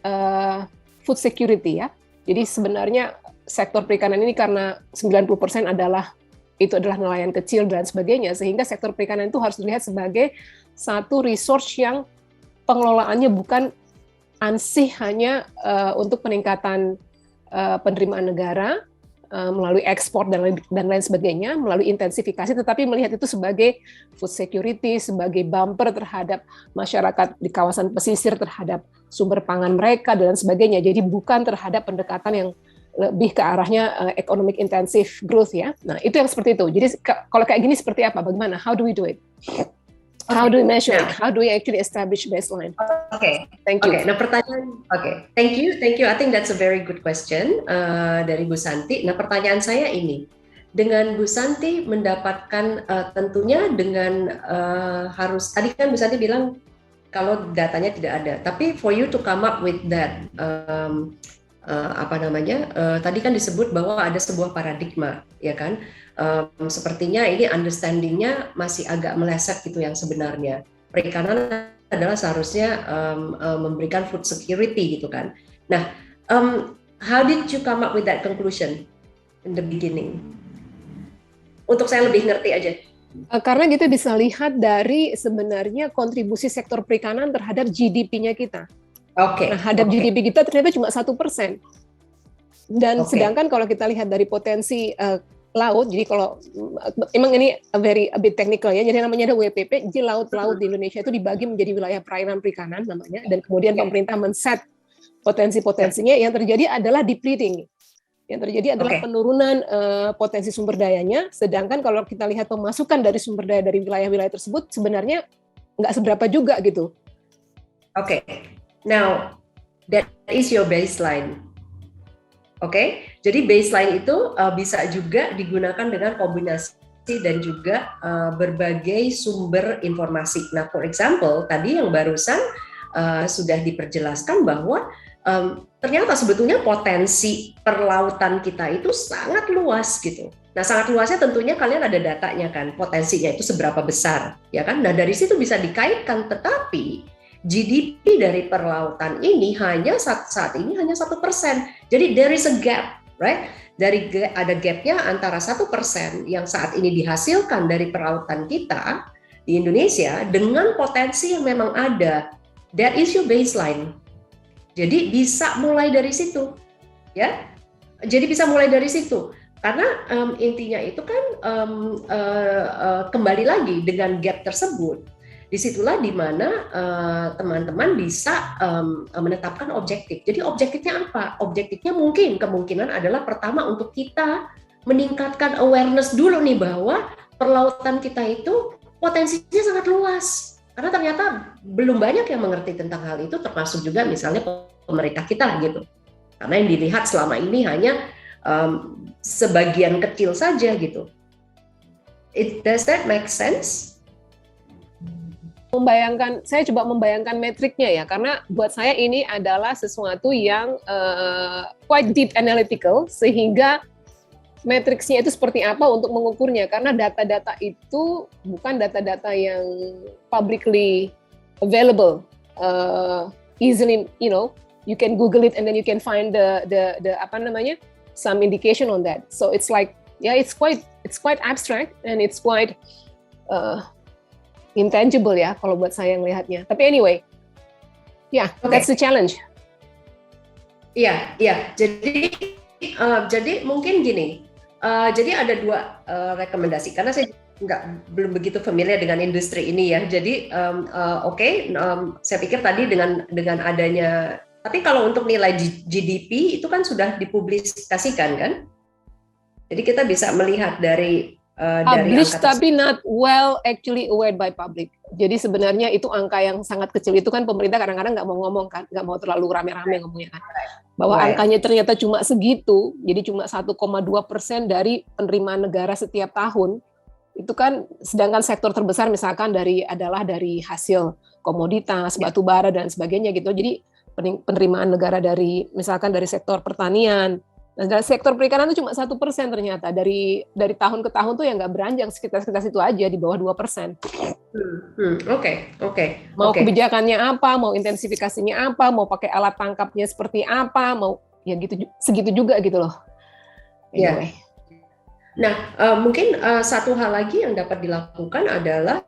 food security ya, Jadi sebenarnya sektor perikanan ini karena 90% adalah nelayan kecil dan sebagainya, sehingga sektor perikanan itu harus dilihat sebagai satu resource yang pengelolaannya bukan ansih hanya untuk peningkatan penerimaan negara melalui ekspor dan lain sebagainya, melalui intensifikasi, tetapi melihat itu sebagai food security, sebagai bumper terhadap masyarakat di kawasan pesisir, terhadap sumber pangan mereka dan sebagainya. Jadi bukan terhadap pendekatan yang lebih ke arahnya economic intensive growth ya. Nah, itu yang seperti itu. Jadi kalau kayak gini seperti apa? Bagaimana? How do we do it? How do we measure it? How do we actually establish baseline? Thank you. Nah, pertanyaan, thank you. I think that's a very good question dari Bu Santi. Nah, pertanyaan saya ini, dengan Bu Santi mendapatkan tentunya dengan harus, tadi kan Bu Santi bilang kalau datanya tidak ada, tapi for you to come up with that, tadi kan disebut bahwa ada sebuah paradigma, ya kan? Sepertinya ini understanding-nya masih agak meleset gitu yang sebenarnya. Perikanan adalah seharusnya memberikan food security gitu kan. Nah, how did you come up with that conclusion in the beginning? Untuk saya lebih ngerti aja. Karena kita bisa lihat dari sebenarnya kontribusi sektor perikanan terhadap GDP-nya kita. Terhadap GDP kita ternyata cuma 1%. Dan sedangkan kalau kita lihat dari potensi laut, jadi kalau emang ini a bit technical ya, jadi namanya ada WPP, jadi laut-laut di Indonesia itu dibagi menjadi wilayah perairan perikanan namanya, dan kemudian pemerintah men-set potensi-potensinya, yang terjadi adalah depleting, yang terjadi adalah penurunan potensi sumber dayanya, sedangkan kalau kita lihat pemasukan dari sumber daya dari wilayah-wilayah tersebut sebenarnya nggak seberapa juga gitu. Now that is your baseline. Jadi baseline itu bisa juga digunakan dengan kombinasi dan juga berbagai sumber informasi. Nah, for example, tadi yang barusan sudah diperjelaskan bahwa ternyata sebetulnya potensi perlautan kita itu sangat luas gitu. Nah, sangat luasnya tentunya kalian ada datanya kan, potensinya itu seberapa besar, ya kan? Nah, dari situ bisa dikaitkan, tetapi GDP dari perlautan ini saat ini hanya 1%. Jadi there is a gap, right? Ada gapnya antara 1% yang saat ini dihasilkan dari perlautan kita di Indonesia dengan potensi yang memang ada. That is your baseline. Jadi bisa mulai dari situ, ya. Jadi bisa mulai dari situ. Karena intinya itu kan kembali lagi dengan gap tersebut. Disitulah di mana teman-teman bisa menetapkan objektif. Jadi objektifnya apa? Objektifnya kemungkinan adalah pertama untuk kita meningkatkan awareness dulu nih bahwa perlautan kita itu potensinya sangat luas. Karena ternyata belum banyak yang mengerti tentang hal itu, termasuk juga misalnya pemerintah kita gitu. Karena yang dilihat selama ini hanya sebagian kecil saja gitu. Does that make sense? Saya coba membayangkan metriknya ya, karena buat saya ini adalah sesuatu yang quite deep analytical, sehingga matriksnya itu seperti apa untuk mengukurnya, karena data-data itu bukan data-data yang publicly available, easily, you can Google it and then you can find the some indication on that. So it's like, it's quite abstract and it's quite intangible ya kalau buat saya melihatnya. Tapi anyway, that's the challenge. Iya. Jadi mungkin gini. Jadi ada dua rekomendasi karena saya belum begitu familiar dengan industri ini ya. Jadi saya pikir tadi dengan adanya. Tapi kalau untuk nilai GDP itu kan sudah dipublikasikan kan. Jadi kita bisa melihat dari published tapi not well actually aware by public. Jadi sebenarnya itu angka yang sangat kecil itu kan pemerintah kadang-kadang nggak mau ngomong kan, nggak mau terlalu rame-rame ngomongnya kan. Bahwa angkanya ternyata cuma segitu, jadi cuma 1,2% dari penerimaan negara setiap tahun. Itu kan sedangkan sektor terbesar misalkan adalah dari hasil komoditas, batu bara dan sebagainya gitu. Jadi penerimaan negara misalkan dari sektor pertanian. Nah, sektor perikanan itu cuma 1% ternyata dari tahun ke tahun tuh yang nggak beranjak sekitar situ aja di bawah 2%. Mau kebijakannya apa, mau intensifikasinya apa, mau pakai alat tangkapnya seperti apa, mau ya gitu segitu juga gitu loh. Anyway. Nah, mungkin satu hal lagi yang dapat dilakukan adalah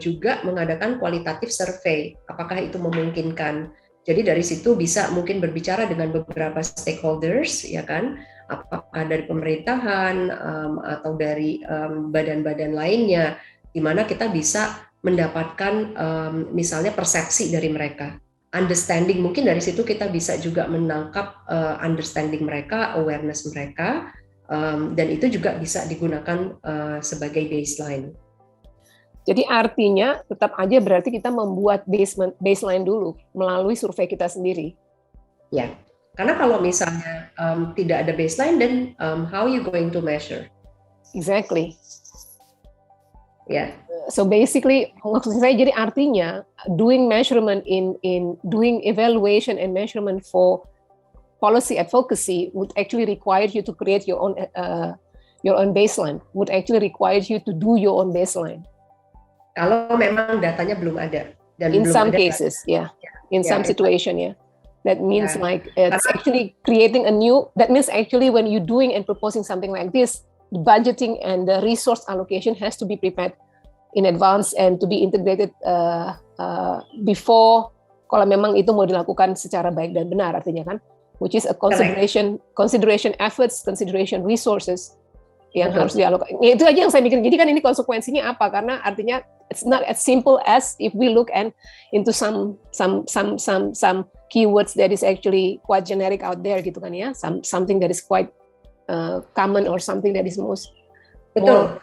juga mengadakan kualitatif survei. Apakah itu memungkinkan? Jadi dari situ bisa mungkin berbicara dengan beberapa stakeholders, ya kan? Apakah dari pemerintahan atau dari badan-badan lainnya, di mana kita bisa mendapatkan misalnya persepsi dari mereka. Understanding, mungkin dari situ kita bisa juga menangkap understanding mereka, awareness mereka, dan itu juga bisa digunakan sebagai baseline. Jadi artinya tetap aja berarti kita membuat baseline dulu melalui survei kita sendiri. Ya, karena kalau misalnya tidak ada baseline, then how you going to measure? Exactly. Ya. So basically, maksud saya jadi artinya doing measurement in doing evaluation and measurement for policy advocacy would actually require you to create your own baseline. Would actually require you to do your own baseline. Kalau memang datanya belum ada. Dan in belum some ada, cases, in some situation, that means like it's Karena, actually creating a new. That means actually when you're doing and proposing something like this, the budgeting and the resource allocation has to be prepared in advance and to be integrated before. Kalau memang itu mau dilakukan secara baik dan benar, artinya kan. Which is a consideration efforts, consideration resources yang harus dialokasikan. Ya, itu aja yang saya mikir. Jadi kan ini konsekuensinya apa? Karena artinya it's not as simple as if we look into some keywords that is actually quite generic out there gitu kan ya. Something that is quite common or something that is most. Betul.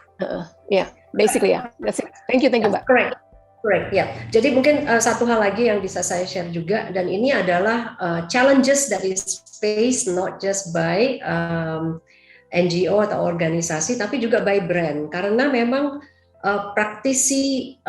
Basically that's it. Thank you Mbak. Correct, ya. Jadi mungkin satu hal lagi yang bisa saya share juga, dan ini adalah challenges that is faced not just by NGO atau organisasi, tapi juga by brand. Karena memang praktisi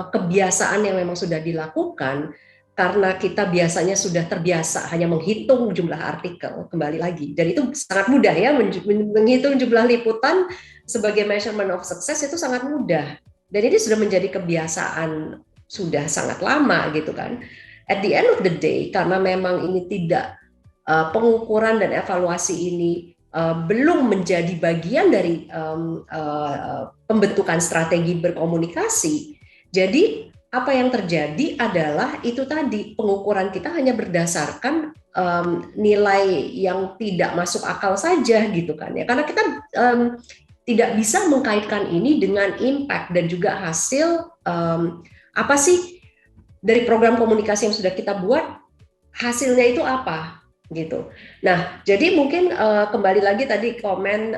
kebiasaan yang memang sudah dilakukan, karena kita biasanya sudah terbiasa hanya menghitung jumlah artikel, kembali lagi. Dan itu sangat mudah ya, menghitung jumlah liputan sebagai measurement of success itu sangat mudah. Dan ini sudah menjadi kebiasaan sudah sangat lama gitu kan. At the end of the day, karena memang ini tidak pengukuran dan evaluasi ini belum menjadi bagian dari pembentukan strategi berkomunikasi. Jadi apa yang terjadi adalah itu tadi, pengukuran kita hanya berdasarkan nilai yang tidak masuk akal saja gitu kan ya. Karena kita tidak bisa mengkaitkan ini dengan impact dan juga hasil apa sih dari program komunikasi yang sudah kita buat, hasilnya itu apa gitu. Nah, jadi mungkin kembali lagi tadi komen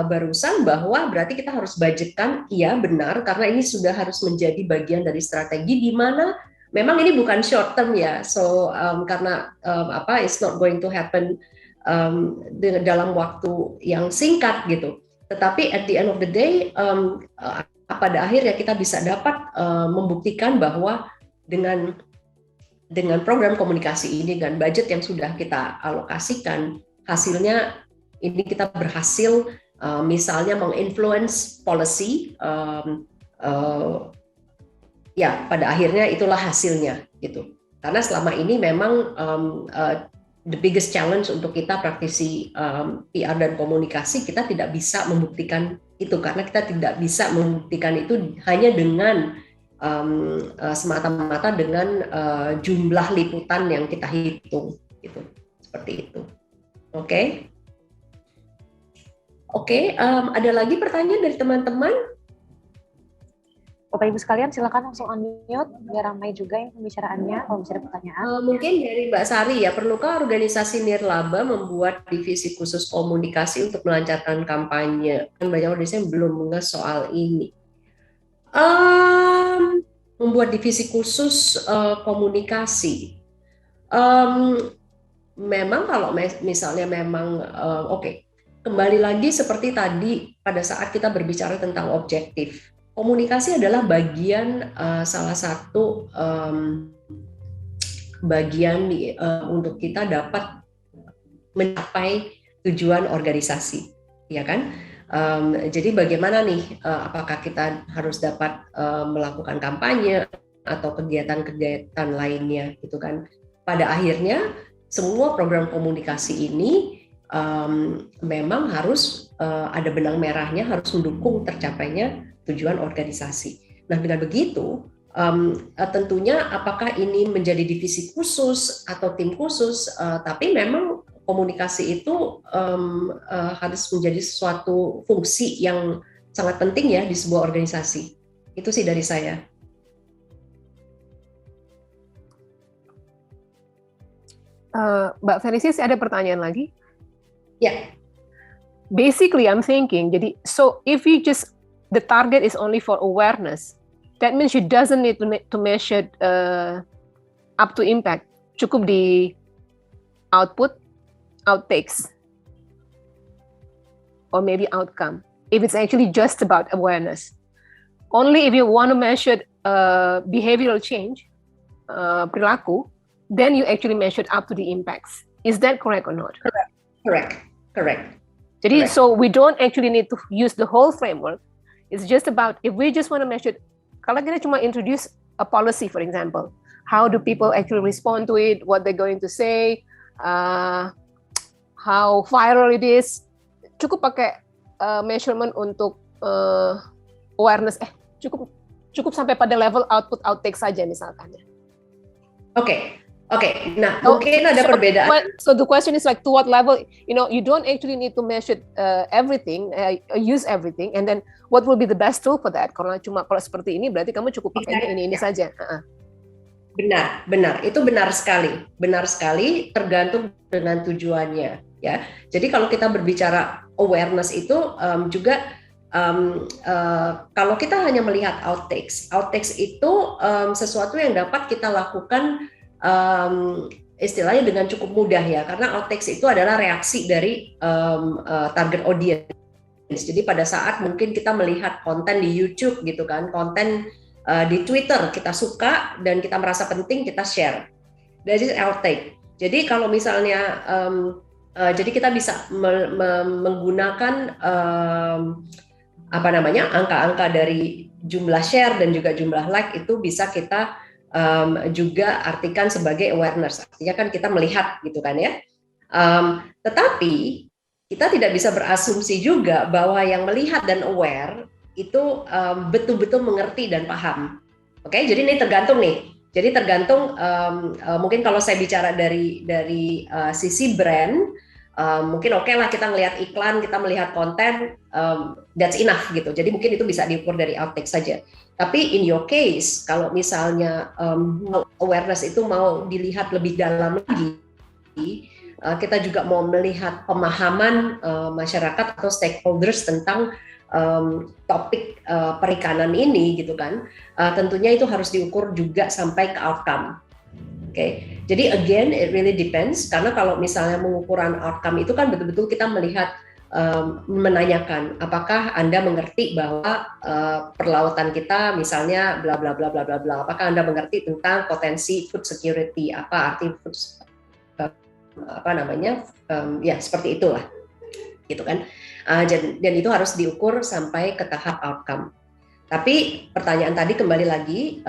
barusan bahwa berarti kita harus budgetkan, iya benar, karena ini sudah harus menjadi bagian dari strategi di mana memang ini bukan short term ya, so karena it's not going to happen dalam waktu yang singkat gitu. Tetapi at the end of the day, pada akhirnya kita bisa dapat membuktikan bahwa dengan program komunikasi ini, dengan budget yang sudah kita alokasikan, hasilnya ini kita berhasil misalnya menginfluence policy, ya pada akhirnya itulah hasilnya gitu. Karena selama ini memang the biggest challenge untuk kita praktisi PR dan komunikasi, kita tidak bisa membuktikan itu karena kita tidak bisa membuktikan itu hanya dengan semata-mata dengan jumlah liputan yang kita hitung gitu, seperti itu. Oke, ada lagi pertanyaan dari teman-teman? Bapak Ibu sekalian silakan langsung unmute biar ramai juga yang pembicaraannya kalau bisa ada pertanyaan. Mungkin dari Mbak Sari ya, perlukah organisasi Nirlaba membuat divisi khusus komunikasi untuk melancarkan kampanye? Kan banyak organisasi yang belum mengenal soal ini. Membuat divisi khusus komunikasi. Memang kalau misalnya memang kembali lagi seperti tadi pada saat kita berbicara tentang objektif. Komunikasi adalah bagian salah satu bagian untuk kita dapat mencapai tujuan organisasi, ya kan? Jadi bagaimana nih? Apakah kita harus dapat melakukan kampanye atau kegiatan-kegiatan lainnya, gitu kan? Pada akhirnya semua program komunikasi ini memang harus ada benang merahnya, harus mendukung tercapainya tujuan organisasi. Nah, dengan begitu tentunya apakah ini menjadi divisi khusus atau tim khusus, tapi memang komunikasi itu harus menjadi suatu fungsi yang sangat penting ya di sebuah organisasi. Itu sih dari saya. Mbak Felicia, ada pertanyaan lagi? Ya. Basically, I'm thinking, jadi, so if you just, the target is only for awareness, that means you doesn't need to measure up to impact. Cukup di output, outtakes, or maybe outcome. If it's actually just about awareness. Only if you want to measure behavioral change, perilaku, then you actually measured up to the impacts. Is that correct or not? Correct. Jadi, so we don't actually need to use the whole framework. It's just about, if we just want to measure, kalau kita cuma introduce a policy, for example, how do people actually respond to it, what they're going to say, how viral it is, cukup pakai measurement untuk awareness, cukup sampai pada level output outtake saja misalkan. Oke. Nah, mungkin ada perbedaan. So the question is like, to what level? You don't actually need to measure everything, use everything, and then what will be the best tool for that? Kalau seperti ini, berarti kamu cukup pakai ini saja. Benar. Itu benar sekali. Tergantung dengan tujuannya, ya. Jadi kalau kita berbicara awareness itu juga kalau kita hanya melihat outtakes itu sesuatu yang dapat kita lakukan istilahnya dengan cukup mudah ya, karena outtakes itu adalah reaksi dari target audience. Jadi pada saat mungkin kita melihat konten di YouTube gitu kan, konten di Twitter kita suka dan kita merasa penting, kita share. That is outtake. Jadi kalau misalnya jadi kita bisa menggunakan angka-angka dari jumlah share dan juga jumlah like itu bisa kita juga artikan sebagai awareness. Artinya kan kita melihat gitu kan ya. Tetapi kita tidak bisa berasumsi juga bahwa yang melihat dan aware itu betul-betul mengerti dan paham. Oke, jadi ini tergantung nih. Jadi tergantung mungkin kalau saya bicara dari sisi brand, mungkin oke lah kita melihat iklan, kita melihat konten, that's enough gitu. Jadi mungkin itu bisa diukur dari outtake saja. Tapi in your case, kalau misalnya awareness itu mau dilihat lebih dalam lagi, kita juga mau melihat pemahaman masyarakat atau stakeholders tentang topik perikanan ini gitu kan, tentunya itu harus diukur juga sampai ke outcome. Oke, jadi again it really depends, karena kalau misalnya pengukuran outcome itu kan betul-betul kita melihat menanyakan apakah Anda mengerti bahwa perlautan kita misalnya bla bla bla bla bla bla, apakah Anda mengerti tentang potensi food security, apa arti food ya seperti itulah gitu kan. Dan itu harus diukur sampai ke tahap outcome. Tapi pertanyaan tadi kembali lagi,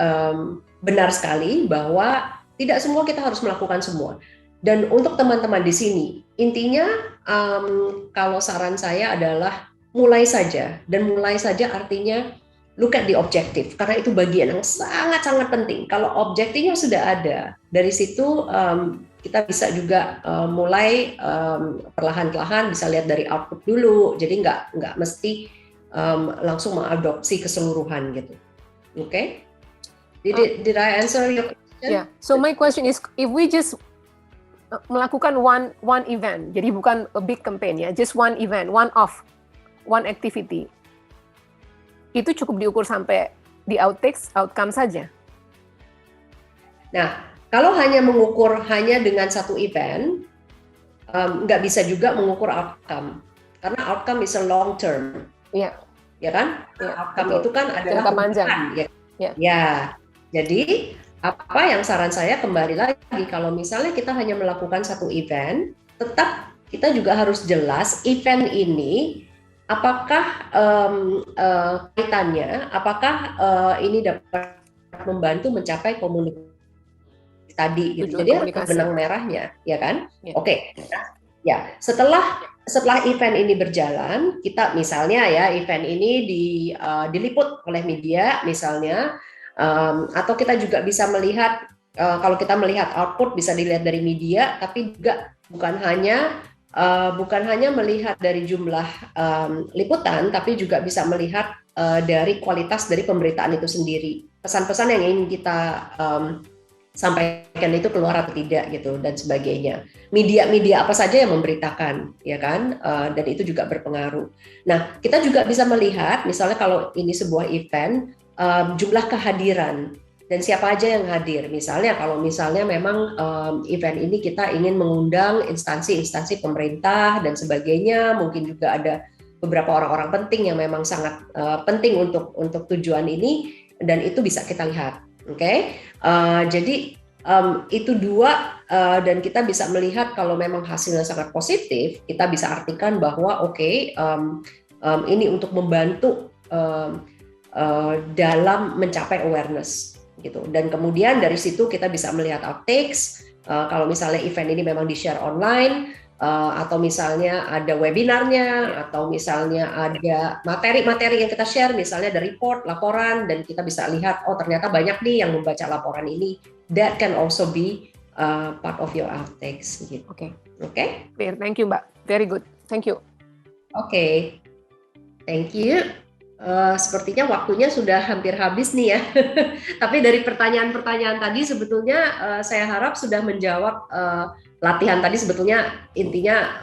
benar sekali bahwa tidak semua kita harus melakukan semua. Dan untuk teman-teman di sini, intinya kalau saran saya adalah mulai saja. Dan mulai saja artinya look at the objective, karena itu bagian yang sangat-sangat penting. Kalau objektifnya sudah ada, dari situ kita bisa juga mulai perlahan-lahan bisa lihat dari output dulu. Jadi nggak mesti langsung mengadopsi keseluruhan gitu. Oke? Did I answer your question? Yeah. So my question is, if we just melakukan one event, jadi bukan a big campaign ya, just one event, one activity, itu cukup diukur sampai di outtakes, outcome saja. Nah, kalau hanya mengukur hanya dengan satu event, nggak bisa juga mengukur outcome, karena outcome is a long term, ya kan? Outcome itu kan adalah panjang. Ya, jadi apa yang saran saya kembali lagi, kalau misalnya kita hanya melakukan satu event, tetap kita juga harus jelas event ini apakah kaitannya, apakah ini dapat membantu mencapai komunikasi tadi gitu. Tujuan Jadi komunikasi. benang merahnya, ya kan? Ya. Oke. Ya, setelah event ini berjalan, kita misalnya ya event ini diliput oleh media misalnya, atau kita juga bisa melihat kalau kita melihat output bisa dilihat dari media, tapi juga bukan hanya melihat dari jumlah liputan, tapi juga bisa melihat dari kualitas dari pemberitaan itu sendiri. Pesan-pesan yang ingin kita sampaikan itu keluar atau tidak gitu dan sebagainya. Media apa saja yang memberitakan, ya kan? Dan itu juga berpengaruh. Nah, kita juga bisa melihat misalnya kalau ini sebuah event, jumlah kehadiran dan siapa aja yang hadir. Misalnya kalau memang event ini kita ingin mengundang instansi pemerintah dan sebagainya, mungkin juga ada beberapa orang-orang penting yang memang sangat penting untuk tujuan ini, dan itu bisa kita lihat. Oke, jadi itu dua, dan kita bisa melihat kalau memang hasilnya sangat positif, kita bisa artikan bahwa ini untuk membantu dalam mencapai awareness gitu. Dan kemudian dari situ kita bisa melihat outtakes, kalau misalnya event ini memang di-share online, atau misalnya ada webinarnya, atau misalnya ada materi-materi yang kita share, misalnya ada report, laporan, dan kita bisa lihat, oh ternyata banyak nih yang membaca laporan ini. That can also be part of your outtakes. Gitu. Oke. Clear, thank you Mbak, very good, thank you. Oke. Thank you. Sepertinya waktunya sudah hampir habis nih ya. Tapi dari pertanyaan-pertanyaan tadi sebetulnya saya harap sudah menjawab latihan tadi. Sebetulnya intinya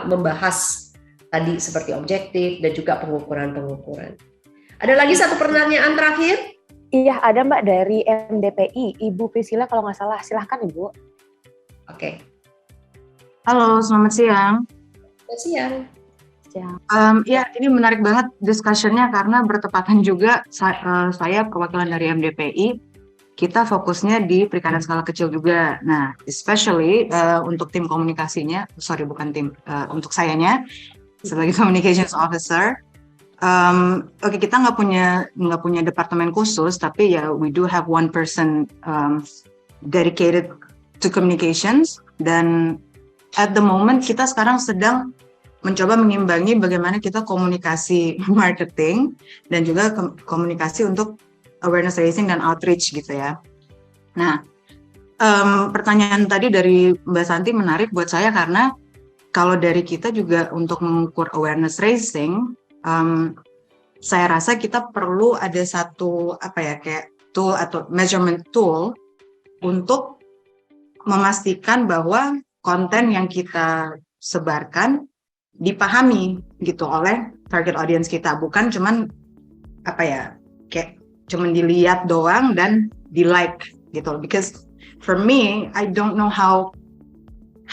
membahas tadi seperti objektif dan juga pengukuran. Ada lagi satu pertanyaan terakhir? Iya, ada Mbak dari MDPI, Ibu Priscilla kalau nggak salah. Silahkan Ibu. Oke. Halo, selamat siang. Selamat siang. Ya, ini menarik banget discussion-nya karena bertepatan juga saya perwakilan dari MDPI, kita fokusnya di perikanan skala kecil juga. Nah, especially untuk tim komunikasinya, untuk sayanya sebagai communications officer. Kita nggak punya departemen khusus, tapi ya we do have one person dedicated to communications, dan at the moment kita sekarang sedang mencoba mengimbangi bagaimana kita komunikasi marketing dan juga komunikasi untuk awareness raising dan outreach gitu ya. Nah, pertanyaan tadi dari Mbak Santi menarik buat saya karena kalau dari kita juga untuk mengukur awareness raising, saya rasa kita perlu ada satu kayak tool atau measurement tool untuk memastikan bahwa konten yang kita sebarkan dipahami gitu oleh target audience kita, bukan cuman kayak cuman dilihat doang dan di like gitu. Because for me, I don't know how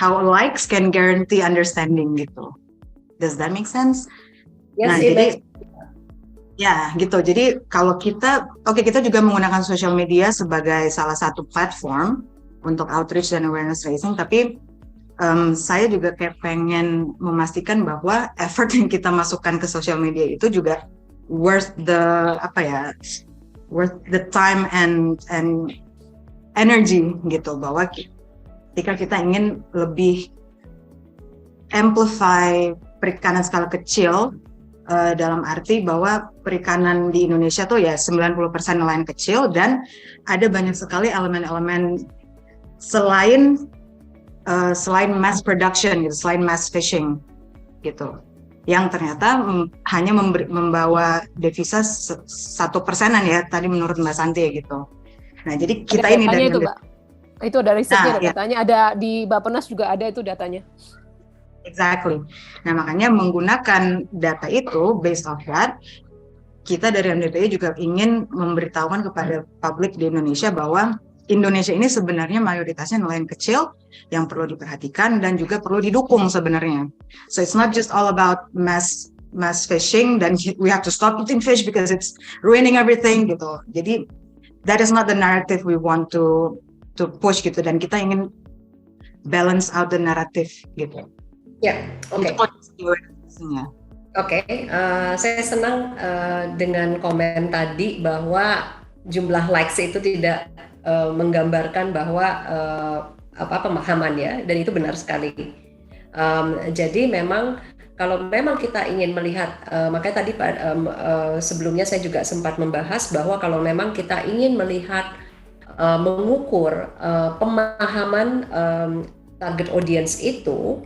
likes can guarantee understanding gitu. Does that make sense? Yes, nah, jadi ya gitu. Jadi kalau kita juga menggunakan social media sebagai salah satu platform untuk outreach dan awareness raising, tapi saya juga kayak pengen memastikan bahwa effort yang kita masukkan ke social media itu juga worth the time and energy gitu, bahwa ketika kita ingin lebih amplify perikanan skala kecil, dalam arti bahwa perikanan di Indonesia tuh ya 90% nelayan kecil, dan ada banyak sekali elemen-elemen selain mass production gitu, selain mass fishing gitu, yang ternyata hanya membawa devisa 1%-an ya tadi menurut Mbak Santi gitu. Nah, jadi kita ini dari itu, Mbak. Itu ada risetnya, datanya ada di Bappenas juga ada itu datanya. Exactly. Nah, makanya menggunakan data itu, based off that, kita dari MDPI juga ingin memberitahukan kepada publik di Indonesia bahwa Indonesia ini sebenarnya mayoritasnya nelayan kecil yang perlu diperhatikan dan juga perlu didukung sebenarnya. So it's not just all about mass fishing, dan we have to stop eating fish because it's ruining everything gitu. Jadi that is not the narrative we want to push gitu, dan kita ingin balance out the narrative gitu. Ya, oke. Saya senang dengan komen tadi bahwa jumlah likes itu tidak menggambarkan bahwa pemahaman ya, dan itu benar sekali. Jadi memang kalau memang kita ingin melihat, makanya tadi sebelumnya saya juga sempat membahas bahwa kalau memang kita ingin melihat, mengukur pemahaman target audience itu,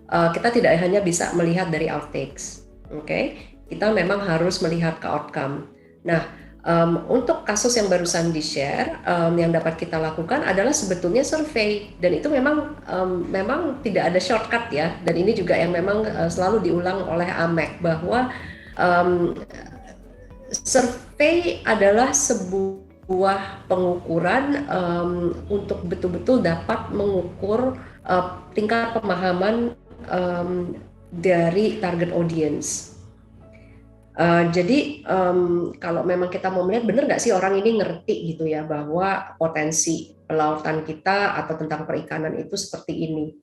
kita tidak hanya bisa melihat dari outtakes, oke? Kita memang harus melihat ke outcome. Nah, untuk kasus yang barusan di-share, yang dapat kita lakukan adalah sebetulnya survei, dan itu memang tidak ada shortcut ya, dan ini juga yang memang selalu diulang oleh AMEC bahwa survei adalah sebuah pengukuran untuk betul-betul dapat mengukur tingkat pemahaman dari target audience. Jadi kalau memang kita mau melihat benar nggak sih orang ini ngerti gitu ya bahwa potensi pelautan kita atau tentang perikanan itu seperti ini.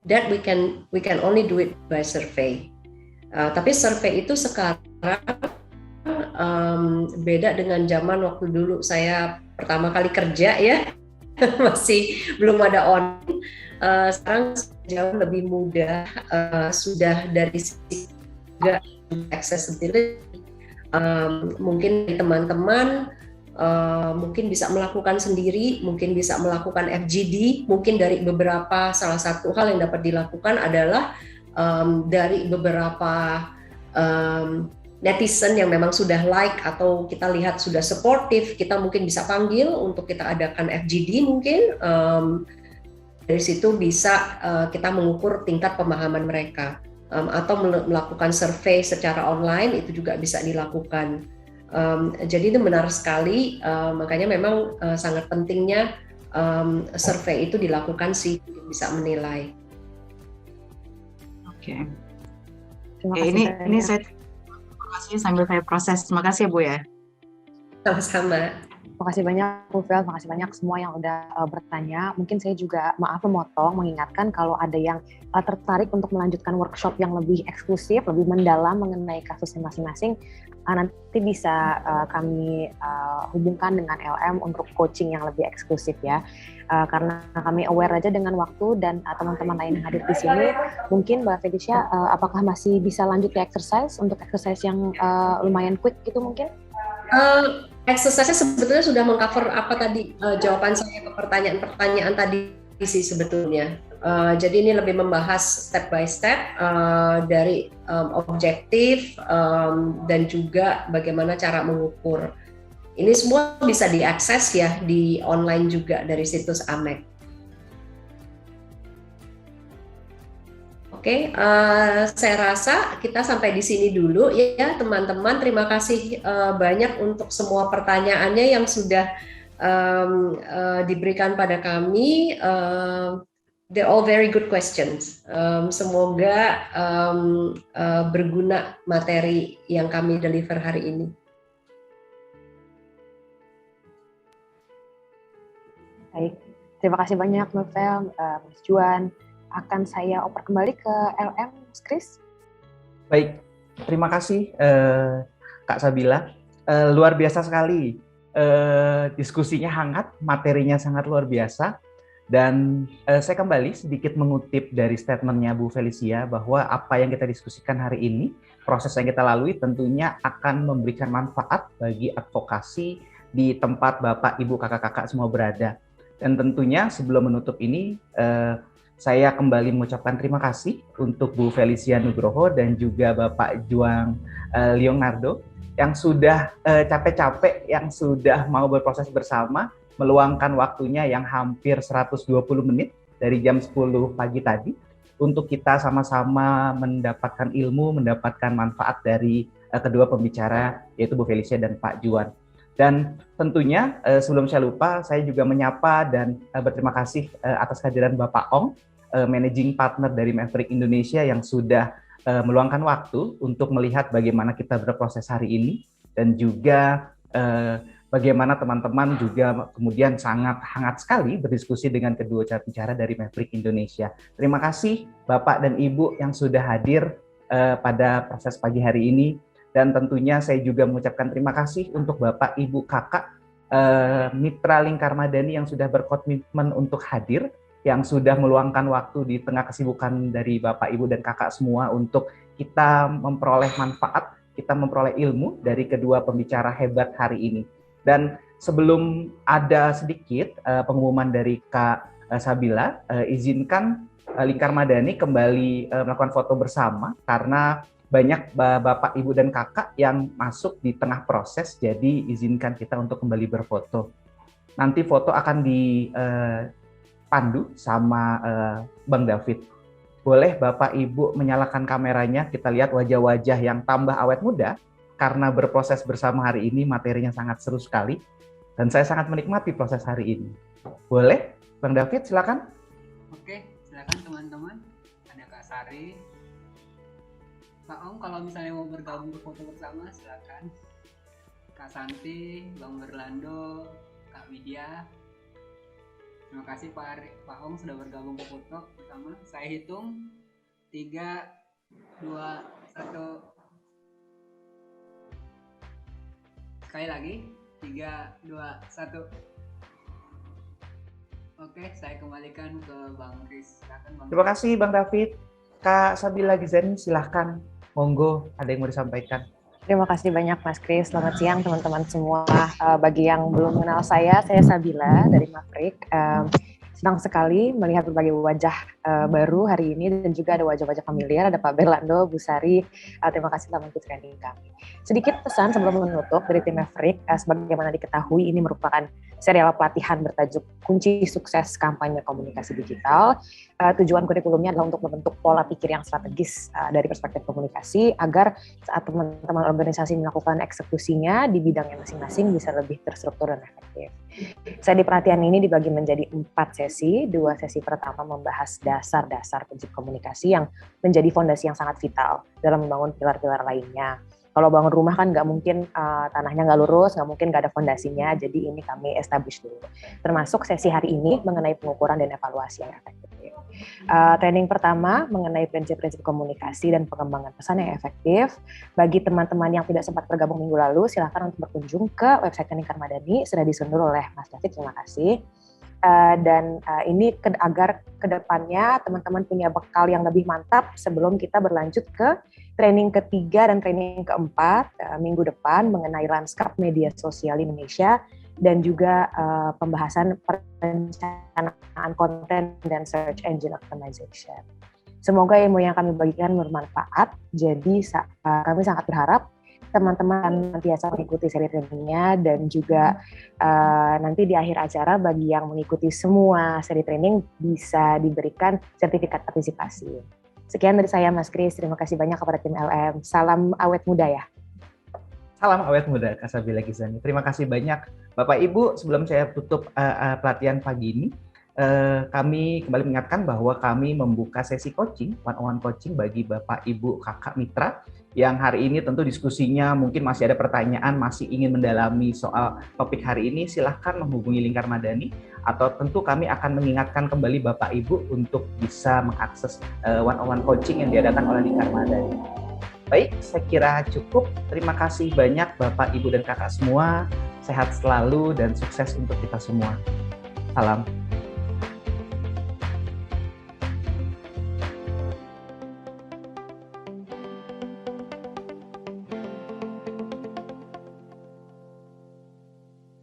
That we can only do it by survey. Tapi survei itu sekarang beda dengan zaman waktu dulu saya pertama kali kerja ya, masih belum ada online. Sekarang jauh lebih mudah, sudah dari sisi juga accessibility, mungkin teman-teman mungkin bisa melakukan sendiri, mungkin bisa melakukan FGD, mungkin dari beberapa, salah satu hal yang dapat dilakukan adalah dari beberapa netizen yang memang sudah like atau kita lihat sudah supportive, kita mungkin bisa panggil untuk kita adakan FGD mungkin. Dari situ bisa kita mengukur tingkat pemahaman mereka, atau melakukan survei secara online itu juga bisa dilakukan. Jadi itu benar sekali, makanya memang sangat pentingnya survei itu dilakukan sih untuk bisa menilai. Oke. Ini saya sambil saya proses. Terima kasih ya Bu ya. Sama-sama. Terima kasih banyak Bu Vel, terima kasih banyak semua yang udah bertanya. Mungkin saya juga maaf memotong, mengingatkan kalau ada yang tertarik untuk melanjutkan workshop yang lebih eksklusif, lebih mendalam mengenai kasusnya masing-masing, nanti bisa kami hubungkan dengan LM untuk coaching yang lebih eksklusif ya. Karena kami aware aja dengan waktu dan teman-teman lain yang hadir di sini. Mungkin Mbak Felicia, apakah masih bisa lanjut ke exercise untuk exercise yang lumayan quick gitu mungkin? Exercise sebetulnya sudah mengcover apa tadi jawaban saya ke pertanyaan-pertanyaan tadi sih sebetulnya. Jadi ini lebih membahas step by step dari objektif dan juga bagaimana cara mengukur. Ini semua bisa diakses ya di online juga dari situs AMEC. Oke, saya rasa kita sampai di sini dulu ya teman-teman. Terima kasih banyak untuk semua pertanyaannya yang sudah diberikan pada kami. They're all very good questions. Semoga berguna materi yang kami deliver hari ini. Baik, terima kasih banyak Novel, Mas Juan. Akan saya oper kembali ke LM, Mas Kris. Baik, terima kasih Kak Sabila. Luar biasa sekali, diskusinya hangat, materinya sangat luar biasa. Dan saya kembali sedikit mengutip dari statementnya Bu Felicia bahwa apa yang kita diskusikan hari ini, proses yang kita lalui tentunya akan memberikan manfaat bagi advokasi di tempat Bapak, Ibu, Kakak-kakak semua berada. Dan tentunya sebelum menutup ini, saya kembali mengucapkan terima kasih untuk Bu Felicia Nugroho dan juga Bapak Juan Leonardo yang sudah capek-capek, yang sudah mau berproses bersama, meluangkan waktunya yang hampir 120 menit dari jam 10 pagi tadi untuk kita sama-sama mendapatkan ilmu, mendapatkan manfaat dari kedua pembicara yaitu Bu Felicia dan Pak Juan. Dan tentunya sebelum saya lupa, saya juga menyapa dan berterima kasih atas kehadiran Bapak Ong, Managing Partner dari Maverick Indonesia yang sudah meluangkan waktu untuk melihat bagaimana kita berproses hari ini dan juga bagaimana teman-teman juga kemudian sangat hangat sekali berdiskusi dengan kedua bicara dari Maverick Indonesia. Terima kasih Bapak dan Ibu yang sudah hadir pada proses pagi hari ini. Dan tentunya saya juga mengucapkan terima kasih untuk Bapak, Ibu, Kakak Mitra Lingkar Madani yang sudah berkomitmen untuk hadir, yang sudah meluangkan waktu di tengah kesibukan dari Bapak, Ibu, dan Kakak semua untuk kita memperoleh manfaat, kita memperoleh ilmu dari kedua pembicara hebat hari ini. Dan sebelum ada sedikit pengumuman dari Kak Sabila, izinkan Lingkar Madani kembali melakukan foto bersama karena banyak Bapak, Ibu, dan Kakak yang masuk di tengah proses, jadi izinkan kita untuk kembali berfoto. Nanti foto akan dipandu sama Bang David. Boleh Bapak, Ibu menyalakan kameranya, kita lihat wajah-wajah yang tambah awet muda, karena berproses bersama hari ini materinya sangat seru sekali, dan saya sangat menikmati proses hari ini. Boleh? Bang David, silakan. Oke, silakan teman-teman. Ada Kak Sari. Kak Om, kalau misalnya mau bergabung ke foto bersama, silakan. Kak Santi, Bang Berlando, Kak Widya. Terima kasih Pak Om sudah bergabung ke foto bersama. Saya hitung 3, 2, 1. Sekali lagi, 3, 2, 1. Oke, saya kembalikan ke Bang Kris. Silakan, Bang. Terima kasih Bang David. Kak Sabila Gizani, silahkan. Monggo, ada yang mau disampaikan. Terima kasih banyak Mas Kris. Selamat siang teman-teman semua. Bagi yang belum mengenal saya Sabila dari Maverick. Senang sekali melihat berbagai wajah baru hari ini dan juga ada wajah-wajah familiar. Ada Pak Berlando, Bu Sari. Terima kasih telah mengikuti training kami. Sedikit pesan sebelum menutup dari tim Maverick. Sebagaimana diketahui ini merupakan serial pelatihan bertajuk Kunci Sukses Kampanye Komunikasi Digital. Tujuan kurikulumnya adalah untuk membentuk pola pikir yang strategis dari perspektif komunikasi agar saat teman-teman organisasi melakukan eksekusinya di bidangnya masing-masing bisa lebih terstruktur dan efektif. Saya di pelatihan ini dibagi menjadi 4 sesi. 2 sesi pertama membahas dasar-dasar prinsip komunikasi yang menjadi fondasi yang sangat vital dalam membangun pilar-pilar lainnya. Kalau bangun rumah kan nggak mungkin tanahnya nggak lurus, nggak mungkin nggak ada fondasinya, jadi ini kami establish dulu. Termasuk sesi hari ini mengenai pengukuran dan evaluasi yang efektif. Training pertama mengenai prinsip-prinsip komunikasi dan pengembangan pesan yang efektif. Bagi teman-teman yang tidak sempat bergabung minggu lalu, silakan untuk berkunjung ke website Lingkar Madani, sudah disundur oleh Mas David, terima kasih. Dan ini agar kedepannya teman-teman punya bekal yang lebih mantap sebelum kita berlanjut ke training ketiga dan training keempat minggu depan mengenai lanskap media sosial Indonesia dan juga pembahasan perencanaan konten dan search engine optimization. Semoga ilmu yang kami bagikan bermanfaat, jadi kami sangat berharap teman-teman nantiasa mengikuti seri trainingnya dan juga nanti di akhir acara bagi yang mengikuti semua seri training bisa diberikan sertifikat partisipasi. Sekian dari saya Mas Kris, terima kasih banyak kepada tim LM. Salam awet muda ya. Salam awet muda Kak Sabila Gizani. Terima kasih banyak Bapak Ibu. Sebelum saya tutup pelatihan pagi ini, kami kembali mengingatkan bahwa kami membuka sesi coaching, one-on-one coaching bagi Bapak, Ibu, Kakak, Mitra, yang hari ini tentu diskusinya mungkin masih ada pertanyaan, masih ingin mendalami soal topik hari ini, silahkan menghubungi Lingkar Madani, atau tentu kami akan mengingatkan kembali Bapak, Ibu untuk bisa mengakses one-on-one coaching yang diadakan oleh Lingkar Madani. Baik, saya kira cukup. Terima kasih banyak Bapak, Ibu, dan Kakak semua. Sehat selalu dan sukses untuk kita semua. Salam.